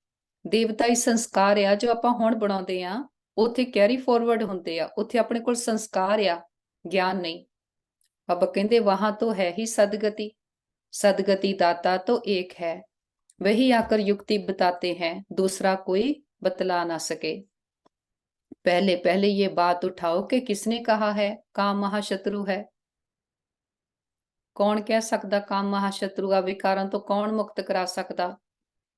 देवताई संस्कार आ जो आपां हुण बनाउंदे आ, उत्थे कैरी फॉरवर्ड ਹੁੰਦੇ ਆ, ਉੱਥੇ ਆਪਣੇ ਕੋਲ ਸੰਸਕਾਰ ਆ, ਗਿਆਨ नहीं। बाबा कहते वहां तो है ही सदगति, सदगति दाता तो एक है, वही आकर युक्ति बताते हैं, दूसरा कोई बतला ना सके। पहले पहले ये बात उठाओ कि किसने कहा है काम महाशत्रु है? कौन कह सकदा काम महाशत्रु आ? विकारां तो कौन मुक्त करा सकदा?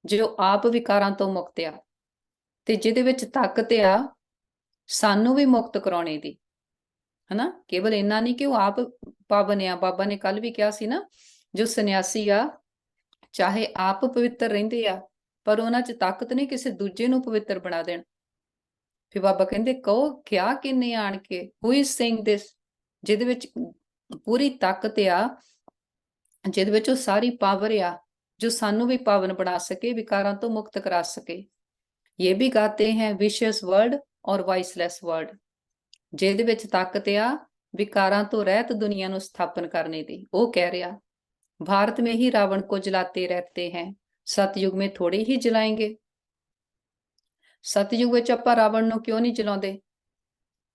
जो आप विकारां तो मुक्त आ, ते जिहदे विच ताकत आ सानू भी मुक्त कराने दी, है ना। केवल इन्ना नहीं कि वो आप पावन आ। बाबा ने कल भी कहा सी ना, जो सन्यासी आ चाहे आप पवित्र रहिंदे आ, पर उन्हां च ताकत नहीं किसी दूजे नूं पवित्र बना देण। फिर बाबा कहंदे कहो क्या किन्ने आण के, हु इज सेइंग दिस, जिहदे विच पूरी ताकत आ, जिहदे विच वो सारी पावर आ जो सानू भी पावन बना सके, विकारां तो मुक्त करा सके। ये भी गाते हैं विशियस वर्ड और वाइसलेस वर्ड, ਜਿਹਦੇ ਵਿੱਚ ਤਾਕਤ ਆ विकारां तो रहत दुनिया ਨੂੰ ਸਥਾਪਨ करने दी। वो कह रहा भारत में ही रावण को जलाते रहते हैं, सतयुग में थोड़े ही जलाएंगे। सतयुग ਵਿੱਚ ਆਪਾਂ ਰਾਵਣ ਨੂੰ ਕਿਉਂ ਨਹੀਂ ਜਲਾਉਂਦੇ?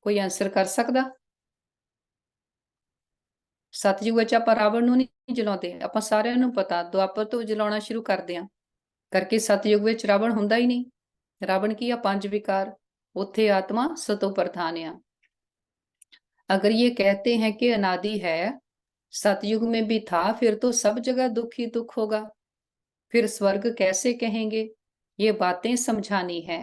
ਕੋਈ ਆਨਸਰ ਕਰ ਸਕਦਾ? ਸਤਯੁਗ ਵਿੱਚ ਆਪਾਂ ਰਾਵਣ ਨੂੰ ਨਹੀਂ ਜਲਾਉਂਦੇ, ਆਪਾਂ ਸਾਰਿਆਂ ਨੂੰ ਪਤਾ ਦੁਆਪਰ ਤੋਂ ਜਲਾਉਣਾ ਸ਼ੁਰੂ ਕਰਦੇ ਹਾਂ, ਕਰਕੇ ਸਤਯੁਗ ਵਿੱਚ ਰਾਵਣ ਹੁੰਦਾ ਹੀ ਨਹੀਂ। ਰਾਵਣ ਕੀ ਆ? ਪੰਜ ਵਿਕਾਰ, ਉੱਥੇ ਆत्मा सतो प्रधान आ। अगर ये कहते हैं कि अनादि है, सतयुग में भी था, फिर तो सब जगह दुख ही दुख होगा, फिर स्वर्ग कैसे कहेंगे? ये बातें समझानी है।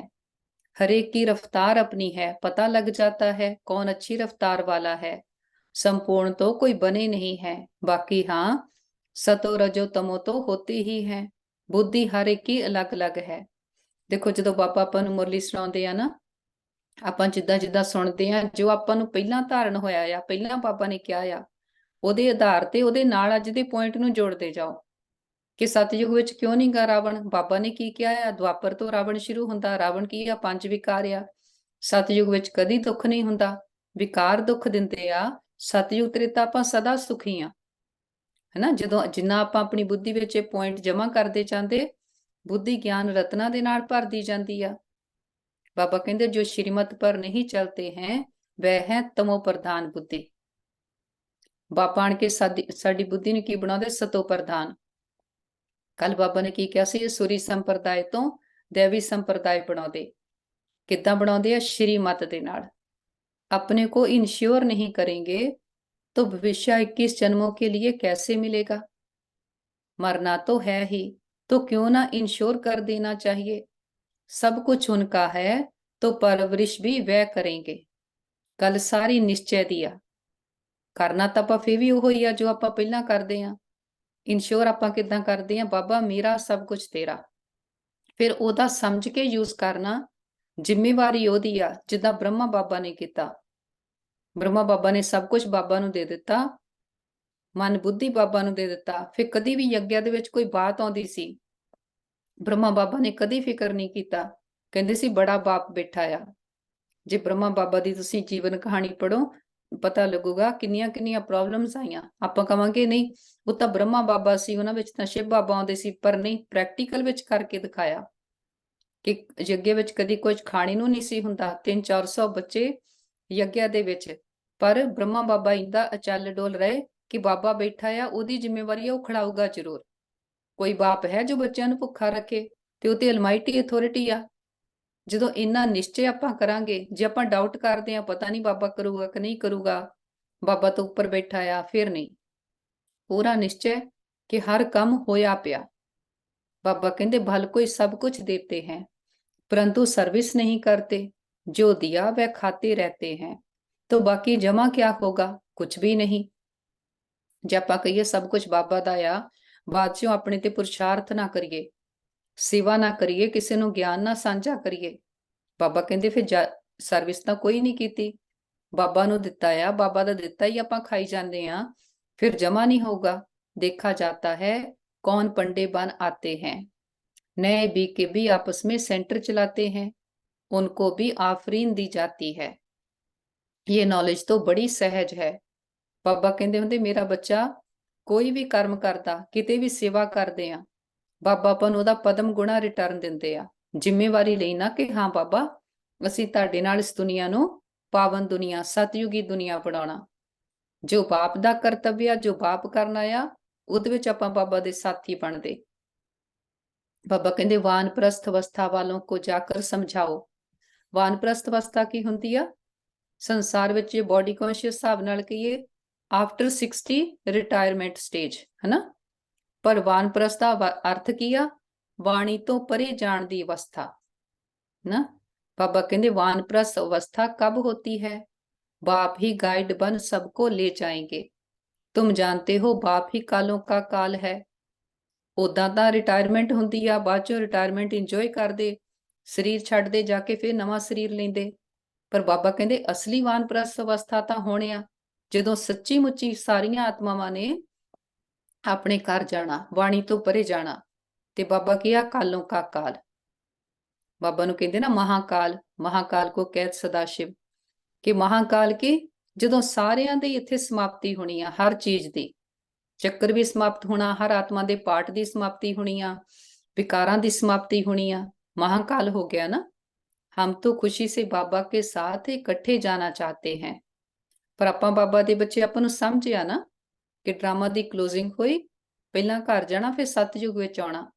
हर एक की रफ्तार अपनी है, पता लग जाता है कौन अच्छी रफ्तार वाला है। संपूर्ण तो कोई बने नहीं है, बाकी हाँ सतो रजो तमो तो होते ही है, बुद्धि हर एक की अलग अलग है। देखो जो बाबा अपन मुरली सुनाते हैं ना, ਆਪਾਂ ਜਿੱਦਾਂ ਜਿੱਦਾਂ ਸੁਣਦੇ ਆ, ਜੋ ਆਪਾਂ ਨੂੰ ਪਹਿਲਾਂ ਧਾਰਨ ਹੋਇਆ ਆ, ਪਹਿਲਾਂ ਬਾਬਾ ਨੇ ਕਿਹਾ ਆ, ਉਹਦੇ ਆਧਾਰ ਤੇ ਉਹਦੇ ਨਾਲ ਅੱਜ ਦੇ ਪੁਆਇੰਟ ਨੂੰ ਜੋੜਦੇ ਜਾਓ ਕਿ ਸਤਯੁਗ ਵਿੱਚ ਕਿਉਂ ਨਹੀਂ ਗਾ ਰਾਵਣ। ਬਾਬਾ ਨੇ ਕੀ ਕਿਹਾ ਆ? ਦੁਆਪਰ ਤੋਂ ਰਾਵਣ ਸ਼ੁਰੂ ਹੁੰਦਾ। ਰਾਵਣ ਕੀ ਆ? ਪੰਜ ਵਿਕਾਰ ਆ। ਸਤਯੁਗ ਵਿੱਚ ਕਦੀ ਦੁੱਖ ਨਹੀਂ ਹੁੰਦਾ, ਵਿਕਾਰ ਦੁੱਖ ਦਿੰਦੇ ਆ। ਸਤਯੁਗ ਤ੍ਰੇਤਾ ਆਪਾਂ ਸਦਾ ਸੁਖੀ ਆ, ਹੈਨਾ। ਜਦੋਂ ਜਿੰਨਾ ਆਪਾਂ ਆਪਣੀ ਬੁੱਧੀ ਵਿੱਚ ਇਹ ਪੁਆਇੰਟ ਜਮਾ ਕਰਦੇ ਜਾਂਦੇ, ਬੁੱਧੀ ਗਿਆਨ ਰਤਨਾ ਦੇ ਨਾਲ ਭਰਦੀ ਜਾਂਦੀ ਆ। बाबा कहते जो श्रीमत पर नहीं चलते हैं वह है तमो प्रधान बुद्धि। बाबा आण के साडी बुद्धि ने की बनाते? सतो प्रधान। कल बाबा ने की किया सी? सूरी संप्रदाय तो दैवी संप्रदाय बनाते। किद्दां बनाते? श्रीमत दे नाल। अपने को इंश्योर नहीं करेंगे तो भविष्य 21 जन्मों के लिए कैसे मिलेगा? मरना तो है ही, तो क्यों ना इंश्योर कर देना चाहिए। सब कुछ उनका है तो परवरिश भी वह करेंगे। गल सारी निश्चय दी आ। करना तो ਆਪਾਂ ਫੇਰ ਵੀ ਉਹ ਹੀ ਆ ਜੋ ਆਪਾਂ ਪਹਿਲਾਂ ਕਰਦੇ ਆ। ਇਨਸ਼ੋਰ ਆਪਾਂ ਕਿੱਦਾਂ ਕਰਦੇ ਆ? ਬਾਬਾ ਮੇਰਾ ਸਭ ਕੁਝ ਤੇਰਾ। ਫਿਰ ਉਹਦਾ ਸਮਝ ਕੇ ਯੂਜ਼ ਕਰਨਾ, ਜ਼ਿੰਮੇਵਾਰੀ ਉਹਦੀ ਆ। ਜਿੱਦਾਂ ਬ੍ਰਹਮਾ ਬਾਬਾ ਨੇ ਕੀਤਾ, ਬ੍ਰਹਮਾ ਬਾਬਾ ਨੇ ਸਭ ਕੁਝ ਬਾਬਾ ਨੂੰ ਦੇ ਦਿੱਤਾ, ਮਨ ਬੁੱਧੀ ਬਾਬਾ ਨੂੰ ਦੇ ਦਿੱਤਾ। ਫਿਰ ਕਦੀ ਵੀ ਯੱਗਿਆ ਦੇ ਵਿੱਚ ਕੋਈ ਬਾਤ ਆਉਂਦੀ ਸੀ, ਬ੍ਰਹਮਾ ਬਾਬਾ ਨੇ ਕਦੀ ਫਿਕਰ ਨਹੀਂ ਕੀਤਾ, ਕਹਿੰਦੇ ਸੀ ਬੜਾ ਬਾਪ ਬੈਠਾ ਆ। ਜੇ ਬ੍ਰਹਮਾ ਬਾਬਾ ਦੀ ਤੁਸੀਂ ਜੀਵਨ ਕਹਾਣੀ ਪੜੋ, ਪਤਾ ਲੱਗੂਗਾ ਕਿੰਨੀਆਂ ਕਿੰਨੀਆਂ ਪ੍ਰੋਬਲਮਸ ਆਈਆਂ। ਆਪਾਂ ਕਵਾਂਗੇ ਨਹੀਂ ਉਹ ਤਾਂ ਬ੍ਰਹਮਾ ਬਾਬਾ ਸੀ, ਉਹਨਾਂ ਵਿੱਚ ਤਾਂ ਸ਼ਿਵ ਬਾਬਾ ਆਉਂਦੇ ਸੀ, ਪਰ ਨਹੀਂ, ਪ੍ਰੈਕਟੀਕਲ ਵਿੱਚ ਕਰਕੇ ਦਿਖਾਇਆ ਕਿ ਯੱਗੇ ਵਿੱਚ ਕਦੀ ਕੁਝ ਖਾਣੇ ਨੂੰ ਨਹੀਂ ਸੀ ਹੁੰਦਾ। 300-400 ਬੱਚੇ ਯੱਗਿਆ ਦੇ ਵਿੱਚ, ਪਰ ਬ੍ਰਹਮਾ ਬਾਬਾ ਇੰਦਾ ਅਚਲ ਡੋਲ ਰਹੇ ਕਿ ਬਾਬਾ ਬੈਠਾ ਆ, ਉਹਦੀ ਜ਼ਿੰਮੇਵਾਰੀ ਆ, ਉਹ ਖੜਾਊਗਾ ਜ਼ਰੂਰ। ਕੋਈ ਬਾਪ ਹੈ ਜੋ ਬੱਚਿਆਂ ਨੂੰ ਭੁੱਖਾ ਰੱਖੇ? ਤੇ ਉਹ ਤੇ ਅਲਮਾਈਟੀ ਅਥਾਰਟੀ ਆ। ਜਦੋਂ ਇੰਨਾ ਨਿਸ਼ਚੈ ਆਪਾਂ ਕਰਾਂਗੇ, ਜੇ ਆਪਾਂ ਡਾਊਟ ਕਰਦੇ ਆ ਪਤਾ ਨਹੀਂ ਬਾਬਾ ਕਰੂਗਾ ਕਿ ਨਹੀਂ ਕਰੂਗਾ, ਬਾਬਾ ਤੋਂ ਉੱਪਰ ਬੈਠਾ ਆ, ਫਿਰ ਨਹੀਂ। ਪੂਰਾ ਨਿਸ਼ਚੈ ਕਿ ਹਰ ਕੰਮ ਹੋਇਆ ਪਿਆ। ਬਾਬਾ ਕਹਿੰਦੇ ਭਲ ਕੋਈ ਸਭ ਕੁਝ ਦੇਤੇ ਹੈ परंतु सर्विस नहीं करते, जो दिया वह खाते रहते हैं, तो बाकी जमा क्या होगा? कुछ भी नहीं। जे ਆਪਾਂ ਕਹੀਏ ਸਭ ਕੁਝ ਬਾਬਾ ਦਾ ਆ, ਬਾਅਦ ਚੋਂ ਆਪਣੇ ਤੇ ਪੁਰਸ਼ਾਰਥ ਨਾ ਕਰੀਏ, ਸੇਵਾ ਨਾ ਕਰੀਏ, ਕਿਸੇ ਨੂੰ ਗਿਆਨ ਨਾ ਸਾਂਝਾ ਕਰੀਏ, ਬਾਬਾ ਕਹਿੰਦੇ ਫਿਰ ਸਰਵਿਸ ਤਾਂ ਕੋਈ ਨਹੀਂ ਕੀਤੀ। ਬਾਬਾ ਨੂੰ ਦਿੱਤਾ ਆ, ਬਾਬਾ ਦਾ ਦਿੱਤਾ ਹੀ ਆਪਾਂ ਖਾਈ ਜਾਂਦੇ ਆ, ਫਿਰ ਜਮਾ ਨਹੀਂ ਹੋਊਗਾ। देखा जाता है कौन पंडे बन आते हैं, नए बी के भी आपस में सेंटर चलाते हैं, उनको भी आफरीन दी जाती है। ये नॉलेज तो बड़ी सहज है। बाबा कहते होंगे मेरा बच्चा कोई भी कर्म करता, किते भी सेवा करते आ, बाबा ਆਪਾਂ ਨੂੰ ਉਹਦਾ ਪਦਮ ਗੁਣਾ ਰਿਟਰਨ ਦਿੰਦੇ ਆ। ਜ਼ਿੰਮੇਵਾਰੀ ਲਈ ਨਾ ਕਿ ਹਾਂ ਬਾਬਾ ਅਸੀਂ ਤੁਹਾਡੇ ਨਾਲ ਇਸ ਦੁਨੀਆ ਨੂੰ ਪਾਵਨ ਦੁਨੀਆ, ਸਤਯੁਗੀ ਦੁਨੀਆ ਬਣਾਉਣਾ। ਜੋ ਬਾਪ ਦਾ ਕਰਤੱਵ ਆ, ਜੋ ਬਾਪ ਕਰਨਾ ਆ, ਉਹਦੇ ਵਿੱਚ ਆਪਾਂ ਬਾਬਾ ਦੇ ਸਾਥੀ ਬਣਦੇ। ਬਾਬਾ ਕਹਿੰਦੇ ਵਾਨਪ੍ਰਸਥ ਅਵਸਥਾ ਵਾਲੋਂ ਕੋ ਜਾਕਰ ਸਮਝਾਓ। ਵਾਨਪ੍ਰਸਥ ਅਵਸਥਾ ਕੀ ਹੁੰਦੀ ਆ? ਸੰਸਾਰ ਵਿੱਚ ਜੇ ਬੋਡੀ ਕੌਨਸ਼ੀਅਸ ਹਿਸਾਬ ਨਾਲ ਕਹੀਏ ਆਫਟਰ 60 ਰਿਟਾਇਰਮੈਂਟ ਸਟੇਜ, ਹਨਾ। ਪਰ ਵਾਨਪ੍ਰਸਥ ਦਾ ਅਰਥ ਕੀ ਆ? ਬਾਣੀ ਤੋਂ ਪਰੇ ਜਾਣ ਦੀ ਅਵਸਥਾ ਨਾ। ਬਾਬਾ ਕਹਿੰਦੇ ਵਾਨਪ੍ਰਸਥ ਅਵਸਥਾ ਕਬ ਹੋਤੀ ਹੈ? बाप ही गाइड बन सबको ले जाएंगे, तुम जानते हो बाप ही कालों का काल है। उदा ਤਾਂ ਰਿਟਾਇਰਮੈਂਟ ਹੁੰਦੀ ਆ, ਬਾਅਦ ਚੋਂ ਰਿਟਾਇਰਮੈਂਟ ਇੰਜੋਏ ਕਰਦੇ, ਸਰੀਰ ਛੱਡਦੇ, ਜਾ ਕੇ ਫਿਰ ਨਵਾਂ ਸਰੀਰ ਲੈਂਦੇ। ਪਰ ਬਾਬਾ ਕਹਿੰਦੇ ਅਸਲੀ ਵਾਨਪ੍ਰਸਥ ਅਵਸਥਾ ਤਾਂ ਹੋਣੀ ਆ ਜਦੋਂ ਸੱਚੀ ਮੁੱਚੀ ਸਾਰੀਆਂ ਆਤਮਾਵਾਂ ਨੇ ਆਪਣੇ ਘਰ ਜਾਣਾ, ਬਾਣੀ ਤੋਂ ਪਰੇ ਜਾਣਾ। ਤੇ ਬਾਬਾ ਕੀ ਆ? ਕਾਲੋਂ ਕਾ ਕਾਲ। ਬਾਬਾ ਨੂੰ ਕਹਿੰਦੇ ਨਾ ਮਹਾਕਾਲ, ਮਹਾਕਾਲ ਕੋ ਕਹਿਤ ਸਦਾ शिव, ਕਿ ਮਹਾਕਾਲ ਕੀ ਜਦੋਂ ਸਾਰਿਆਂ ਦੀ ਇੱਥੇ ਸਮਾਪਤੀ ਹੋਣੀ ਆ, ਹਰ ਚੀਜ਼ ਦੀ, ਚੱਕਰ ਵੀ ਸਮਾਪਤ ਹੋਣਾ, ਹਰ ਆਤਮਾ ਦੇ ਪਾਠ ਦੀ ਸਮਾਪਤੀ ਹੋਣੀ ਆ, ਵਿਕਾਰਾਂ ਦੀ ਸਮਾਪਤੀ ਹੋਣੀ ਆ। ਮਹਾਕਾਲ ਹੋ ਗਿਆ ਨਾ। ਹਮ ਤੋਂ ਖੁਸ਼ੀ ਸੇ ਬਾਬਾ ਕੇ ਸਾਥ ਇਕੱਠੇ ਜਾਣਾ ਚਾਹਤੇ ਹੈ। ਪਰ ਆਪਾਂ ਬਾਬਾ ਦੇ ਬੱਚੇ, ਆਪਾਂ ਨੂੰ ਸਮਝ ਆ ਨਾ ਕਿ ਡਰਾਮਾ ਦੀ ਕਲੋਜ਼ਿੰਗ ਹੋਈ, ਪਹਿਲਾਂ ਘਰ ਜਾਣਾ, ਫਿਰ ਸਤਯੁਗ ਵਿੱਚ ਆਉਣਾ।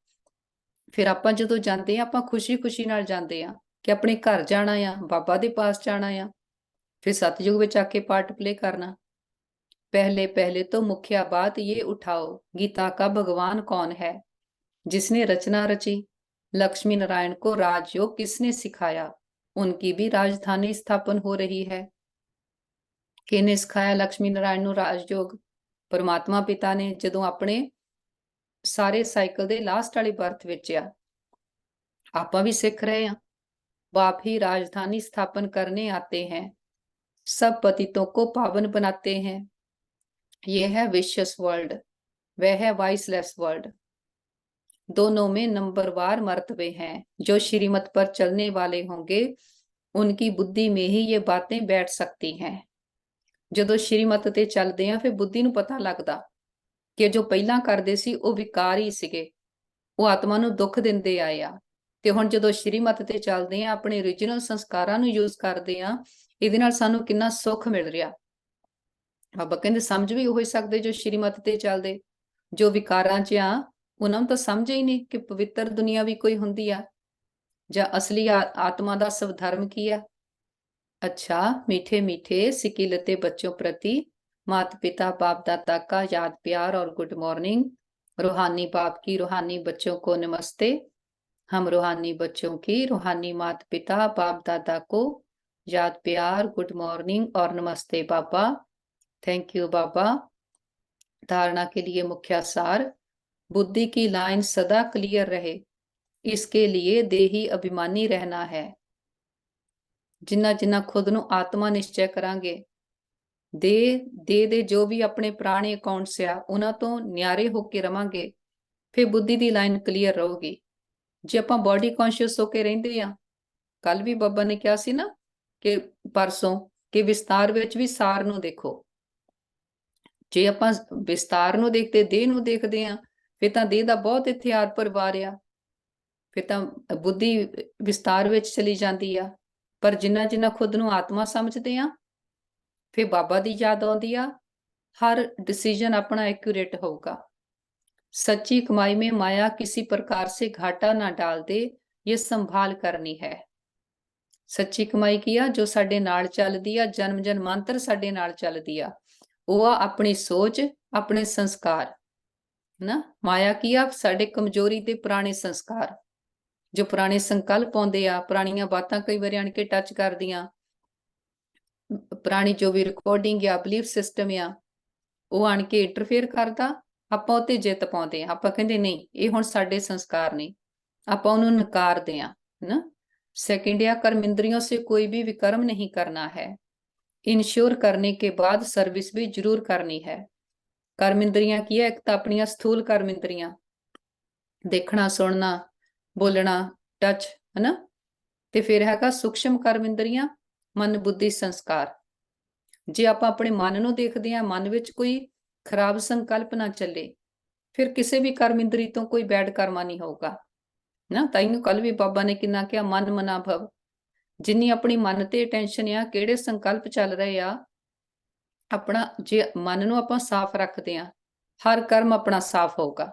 ਫਿਰ ਆਪਾਂ ਜਦੋਂ ਜਾਂਦੇ ਆ, ਆਪਾਂ ਖੁਸ਼ੀ-ਖੁਸ਼ੀ ਨਾਲ ਜਾਂਦੇ ਆ ਕਿ ਆਪਣੇ ਘਰ ਜਾਣਾ ਆ, ਬਾਬਾ ਦੇ ਪਾਸ ਜਾਣਾ ਆ, फिर सतयुग में आके पार्ट प्ले करना। पहले पहले तो मुखिया बात ये उठाओ, गीता का भगवान कौन है, जिसने रचना रची, लक्ष्मी नारायण को राजयोग किसने सिखाया, उनकी भी राजधानी स्थापन हो रही है। किने सिखाया लक्ष्मी नारायण ਨੂੰ ਰਾਜਯੋਗ? ਪਰਮਾਤਮਾ ਪਿਤਾ ਨੇ, ਜਦੋਂ ਆਪਣੇ ਸਾਰੇ ਸਾਈਕਲ ਦੇ ਲਾਸਟ ਵਾਲੀ ਬਰਥ ਵਿੱਚ ਆ। ਆਪਾਂ ਵੀ ਸਿੱਖ ਰਹੇ ਆ। बाप ही राजधानी स्थापन करने आते हैं, सब पतितों को पावन बनाते हैं। यह है विशेष वर्ल्ड, वह है वाइसलेस वर्ल्ड। दोनों में नंबरवार मर्तबे हैं। जो श्रीमत पर चलने वाले होंगे, उनकी बुद्धि में ही ये बातें बैठ सकती हैं। ਜਦੋਂ ਸ਼੍ਰੀਮਤ ਤੇ ਚੱਲਦੇ ਆ, ਫਿਰ ਬੁੱਧੀ ਨੂੰ ਪਤਾ ਲੱਗਦਾ ਕਿ ਜੋ ਪਹਿਲਾਂ ਕਰਦੇ ਸੀ ਉਹ ਵਿਕਾਰ ਹੀ ਸੀਗੇ, ਉਹ ਆਤਮਾ ਨੂੰ ਦੁੱਖ ਦਿੰਦੇ ਆਏ ਆ। ਤੇ ਹੁਣ ਜਦੋਂ ਸ਼੍ਰੀਮਤ ਤੇ ਚੱਲਦੇ ਆ, ਆਪਣੇ ਓਰੀਜਨਲ ਸੰਸਕਾਰਾਂ ਨੂੰ ਯੂਜ਼ ਕਰਦੇ ਆ, ਇਹਦੇ ਨਾਲ ਸਾਨੂੰ ਕਿੰਨਾ ਸੁੱਖ ਮਿਲ ਰਿਹਾ। ਬਾਬਾ ਕਹਿੰਦੇ ਸਮਝ ਵੀ ਉਹ ਸਕਦੇ ਜੋ ਸ਼੍ਰੀਮਤ ਤੇ ਚੱਲਦੇ, ਜੋ ਵਿਕਾਰਾਂ 'ਚ ਆ ਉਹਨਾਂ ਨੂੰ ਤਾਂ ਸਮਝ ਹੀ ਨਹੀਂ ਕਿ ਪਵਿੱਤਰ ਦੁਨੀਆ ਵੀ ਕੋਈ ਹੁੰਦੀ ਆ, ਜਾਂ ਅਸਲੀ ਆਤਮਾ ਦਾ ਸਵਧਰਮ ਕੀ ਆ। अच्छा, मीठे मीठे सिकिलते बच्चों प्रति माता पिता बाप दादा का याद प्यार और गुड मॉर्निंग। रूहानी बाप की रूहानी बच्चों को नमस्ते। हम रूहानी बच्चों की रूहानी माता पिता बाप दादा को याद प्यार, गुड मॉर्निंग और नमस्ते बाबा। थैंक यू बाबा। धारणा के लिए मुख्य सार, बुद्धि की लाइन सदा क्लियर रहे, इसके लिए देही अभिमानी रहना है। ਜਿੰਨਾ ਜਿੰਨਾ ਖੁਦ ਨੂੰ ਆਤਮਾ ਨਿਸ਼ਚੈ ਕਰਾਂਗੇ, ਦੇ ਜੋ ਵੀ ਆਪਣੇ ਪੁਰਾਣੇ ਅਕਾਊਂਟਸ ਆ ਉਹਨਾਂ ਤੋਂ ਨਿਆਰੇ ਹੋ ਕੇ ਰਵਾਂਗੇ, ਫਿਰ ਬੁੱਧੀ ਦੀ ਲਾਈਨ ਕਲੀਅਰ ਰਹੂਗੀ। ਜੇ ਆਪਾਂ ਬਾਡੀ ਕੌਨਸ਼ੀਅਸ ਹੋ ਕੇ ਰਹਿੰਦੇ ਆ, ਕੱਲ ਵੀ ਬਾਬਾ ਨੇ ਕਿਹਾ ਸੀ ਨਾ ਕਿ ਪਰਸੋਂ, ਕਿ ਵਿਸਤਾਰ ਵਿੱਚ ਵੀ ਸਾਰ ਨੂੰ ਦੇਖੋ। ਜੇ ਆਪਾਂ ਵਿਸਤਾਰ ਨੂੰ ਦੇਖਦੇ, ਦੇਹ ਨੂੰ ਦੇਖਦੇ ਆ, ਫਿਰ ਤਾਂ ਦੇਹ ਦਾ ਬਹੁਤ ਇੱਥੇ ਆਦ ਪਰਿਵਾਰ ਆ, ਫਿਰ ਤਾਂ ਬੁੱਧੀ ਵਿਸਤਾਰ ਵਿੱਚ ਚਲੀ ਜਾਂਦੀ ਆ। ਪਰ ਜਿੰਨਾ ਜਿੰਨਾ ਖੁਦ ਨੂੰ ਆਤਮਾ ਸਮਝਦੇ ਆ, ਫਿਰ ਬਾਬਾ ਦੀ ਯਾਦ ਆਉਂਦੀ ਆ, ਹਰ डिसीजन अपना एक्यूरेट होगा। सच्ची कमाई में माया किसी प्रकार से घाटा ना डाल दे, ये संभाल करनी है। ਸੱਚੀ ਕਮਾਈ ਕੀ ਆ? ਜੋ ਸਾਡੇ ਨਾਲ ਚੱਲਦੀ ਆ, ਜਨਮ ਜਨਮਾਂਤਰ ਸਾਡੇ ਨਾਲ ਚੱਲਦੀ ਆ, ਉਹ ਆ ਆਪਣੀ ਸੋਚ, ਆਪਣੇ ਸੰਸਕਾਰ ਨਾ। ਮਾਇਆ ਕੀ ਆ? ਸਾਡੇ ਕਮਜ਼ੋਰੀ ਤੇ ਪੁਰਾਣੇ ਸੰਸਕਾਰ, ਜੋ ਪੁਰਾਣੇ ਸੰਕਲਪ ਆਉਂਦੇ ਆ, ਪੁਰਾਣੀਆਂ ਬਾਤਾਂ ਕਈ ਵਾਰੀ ਆਣ ਕੇ ਟੱਚ ਕਰਦੀਆਂ, ਪੁਰਾਣੀ ਜੋ ਵੀ ਰਿਕਾਰਡਿੰਗ ਆ, ਬਲੀਫ ਸਿਸਟਮ ਆ, ਉਹ ਆਣ ਕੇ ਇੰਟਰਫੇਅਰ ਕਰਦਾ, ਆਪਾਂ ਉੱਤੇ ਜਿੱਤ ਪਾਉਂਦੇ ਆ। ਆਪਾਂ ਕਹਿੰਦੇ ਨਹੀਂ, ਇਹ ਹੁਣ ਸਾਡੇ ਸੰਸਕਾਰ ਨੇ, ਆਪਾਂ ਉਹਨੂੰ ਨਕਾਰਦੇ ਆ ਨਾ। सेकंड या कर्म इंद्रियों से कोई भी विकर्म नहीं करना है। इंश्योर करने के बाद सर्विस भी जरूर करनी है। कर्म इंद्रियां की है? एक तो अपनियां स्थूल कर्म इंद्रियां, देखना सुनना बोलना टच है ना, ते फिर हैगा सूक्ष्म कर्म इंद्रियां, मन बुद्धि संस्कार। जे आप अपने मन ਨੂੰ ਦੇਖਦੇ ਆ, ਮਨ ਵਿੱਚ ਕੋਈ ਖਰਾਬ ਸੰਕਲਪ ਨਾ ਚੱਲੇ, ਫਿਰ ਕਿਸੇ ਵੀ कर्म इंद्री ਤੋਂ ਕੋਈ ਬੈਡ ਕਰਮਾ ਨਹੀਂ ਹੋਊਗਾ ਨਾ। ਤਾਈਨੂੰ ਕੱਲ ਵੀ ਬਾਬਾ ਨੇ ਕਿੰਨਾ ਕਿਹਾ, ਮਨ ਮਨਾ ਭਵ। ਜਿੰਨੀ ਆਪਣੀ ਮਨ ਤੇ ਟੈਨਸ਼ਨ ਆ, ਕਿਹੜੇ ਸੰਕਲਪ ਚੱਲ ਰਹੇ ਆ, ਆਪਣਾ ਜੇ ਮਨ ਨੂੰ ਆਪਾਂ ਸਾਫ਼ ਰੱਖਦੇ ਆ, ਹਰ ਕਰਮ ਆਪਣਾ ਸਾਫ਼ ਹੋਊਗਾ।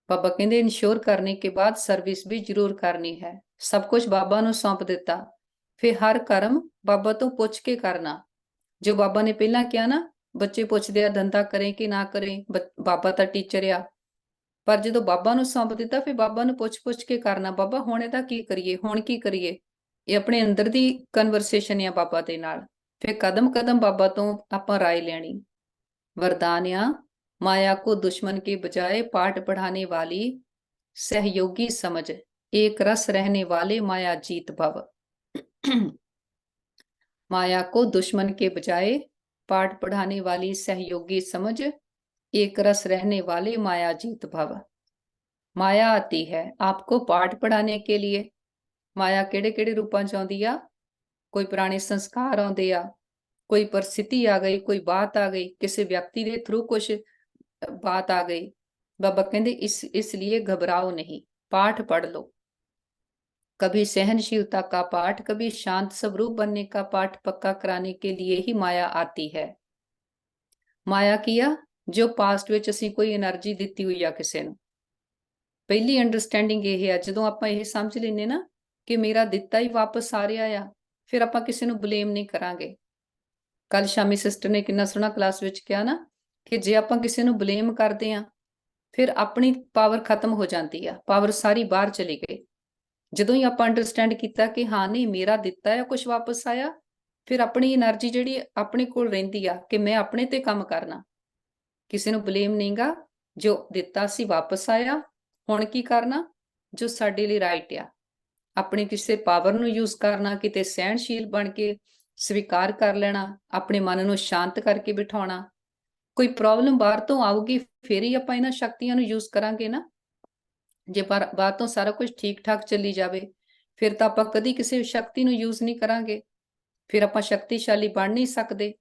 ਬਾਬਾ ਕਹਿੰਦੇ ਇੰਸ਼ੋਰ ਕਰਨੇ ਕੇ ਬਾਅਦ ਸਰਵਿਸ ਵੀ ਜ਼ਰੂਰ ਕਰਨੀ ਹੈ। ਸਭ ਕੁਝ ਬਾਬਾ ਨੂੰ ਸੌਂਪ ਦਿੱਤਾ, ਫਿਰ ਹਰ ਕਰਮ ਬਾਬਾ ਤੋਂ ਪੁੱਛ ਕੇ ਕਰਨਾ। ਜੋ ਬਾਬਾ ਨੇ ਪਹਿਲਾਂ ਕਿਹਾ ਨਾ, ਬੱਚੇ ਪੁੱਛਦੇ ਆ ਧੰਦਾ ਕਰੇ ਕਿ ਨਾ ਕਰੇ, ਬਾਬਾ ਤਾਂ ਟੀਚਰ ਆ, ਪਰ ਜਦੋਂ ਬਾਬਾ ਨੂੰ ਸੌਂਪ ਦਿੱਤਾ, ਫਿਰ ਬਾਬਾ ਨੂੰ ਪੁੱਛ ਕੇ ਕਰਨਾ, ਬਾਬਾ ਹੁਣ ਇਹਦਾ ਕੀ ਕਰੀਏ, ਹੁਣ ਕੀ ਕਰੀਏ। ਇਹ ਆਪਣੇ ਅੰਦਰ ਦੀ ਕਨਵਰਸੇਸ਼ਨ ਆ ਬਾਬਾ ਦੇ ਨਾਲ। ਫਿਰ ਕਦਮ ਕਦਮ ਬਾਬਾ ਤੋਂ ਆਪਾਂ ਰਾਏ ਲੈਣੀ। वरदान या माया को दुश्मन के बजाय पाठ पढ़ाने वाली सहयोगी समझ, एक रस रहने वाले माया जीत भव। माया को दुश्मन के बजाय पाठ पढ़ाने वाली सहयोगी समझ, एक रस रहने वाले माया जीत भव। माया आती है आपको पाठ पढ़ाने के लिए। माया ਕਿਹੜੇ ਕਿਹੜੇ ਰੂਪਾਂ ਚ ਆਉਂਦੀ ਆ? ਕੋਈ ਪੁਰਾਣੇ ਸੰਸਕਾਰ ਆਉਂਦੇ ਆ, ਕੋਈ परिस्थिति आ गई, कोई बात आ गई, किसी व्यक्ति के थ्रू कुछ बात आ गई। बाबा कहते इसलिए घबराओ नहीं, पाठ पढ़ लो। कभी सहनशीलता का पाठ, कभी शांत स्वरूप बनने का पाठ पक्का कराने के लिए ही माया आती है। ਮਾਇਆ ਕੀ ਆ? ਜੋ ਪਾਸਟ ਵਿੱਚ ਅਸੀਂ ਕੋਈ એનર્ਜੀ ਦਿੱਤੀ ਹੋਈ ਆ ਕਿਸੇ ਨੂੰ। ਪਹਿਲੀ ਅੰਡਰਸਟੈਂਡਿੰਗ ਇਹ ਆ, ਜਦੋਂ ਆਪਾਂ ਇਹ ਸਮਝ ਲੈਨੇ ਨਾ ਕਿ ਮੇਰਾ ਦਿੱਤਾ ਹੀ ਵਾਪਸ ਆ ਰਿਹਾ ਆ, ਫਿਰ ਆਪਾਂ ਕਿਸੇ ਨੂੰ ਬਲੇਮ ਨਹੀਂ ਕਰਾਂਗੇ। ਕੱਲ ਸ਼ਾਮੀ ਸਿਸਟਰ ਨੇ ਕਿੰਨਾ ਸੋਹਣਾ ਕਲਾਸ ਵਿੱਚ ਕਿਹਾ ਨਾ ਕਿ ਜੇ ਆਪਾਂ ਕਿਸੇ ਨੂੰ ਬਲੇਮ ਕਰਦੇ ਆ, ਫਿਰ ਆਪਣੀ ਪਾਵਰ ਖਤਮ ਹੋ ਜਾਂਦੀ ਆ, ਪਾਵਰ ਸਾਰੀ ਬਾਹਰ ਚਲੀ ਗਈ। ਜਦੋਂ ਹੀ ਆਪਾਂ ਅੰਡਰਸਟੈਂਡ ਕੀਤਾ ਕਿ ਹਾਂ ਨਹੀਂ, ਮੇਰਾ ਦਿੱਤਾ ਹੈ ਕੁਝ ਵਾਪਸ ਆਇਆ, ਫਿਰ ਆਪਣੀ એનર્ਜੀ ਜਿਹੜੀ ਆਪਣੇ ਕੋਲ ਰਹਿੰਦੀ ਆ ਕਿ ਮੈਂ ਆਪਣੇ ਤੇ ਕੰਮ ਕਰਨਾ, ਕਿਸੇ ਨੂੰ ਬਲੇਮ ਨਹੀਂਗਾ। ਜੋ ਦਿੱਤਾ ਸੀ ਵਾਪਸ ਆਇਆ, ਹੁਣ ਕੀ ਕਰਨਾ? ਜੋ ਸਾਡੇ ਲਈ ਰਾਈਟ ਆ, ਆਪਣੀ ਕਿਸੇ ਪਾਵਰ ਨੂੰ ਯੂਜ਼ ਕਰਨਾ, ਕਿਤੇ ਸਹਿਣਸ਼ੀਲ ਬਣ ਕੇ ਸਵੀਕਾਰ ਕਰ ਲੈਣਾ, ਆਪਣੇ ਮਨ ਨੂੰ ਸ਼ਾਂਤ ਕਰਕੇ ਬਿਠਾਉਣਾ। ਕੋਈ ਪ੍ਰੋਬਲਮ ਬਾਹਰ ਤੋਂ ਆਊਗੀ, ਫਿਰ ਹੀ ਆਪਾਂ ਇਹਨਾਂ ਸ਼ਕਤੀਆਂ ਨੂੰ ਯੂਜ਼ ਕਰਾਂਗੇ ਨਾ। ਜੇ ਬਾਹਰ ਤੋਂ ਸਾਰਾ ਕੁਝ ਠੀਕ ਠਾਕ ਚੱਲੀ ਜਾਵੇ, ਫਿਰ ਤਾਂ ਆਪਾਂ ਕਦੀ ਕਿਸੇ ਸ਼ਕਤੀ ਨੂੰ ਯੂਜ਼ ਨਹੀਂ ਕਰਾਂਗੇ, ਫਿਰ ਆਪਾਂ ਸ਼ਕਤੀਸ਼ਾਲੀ ਬਣ ਨਹੀਂ ਸਕਦੇ।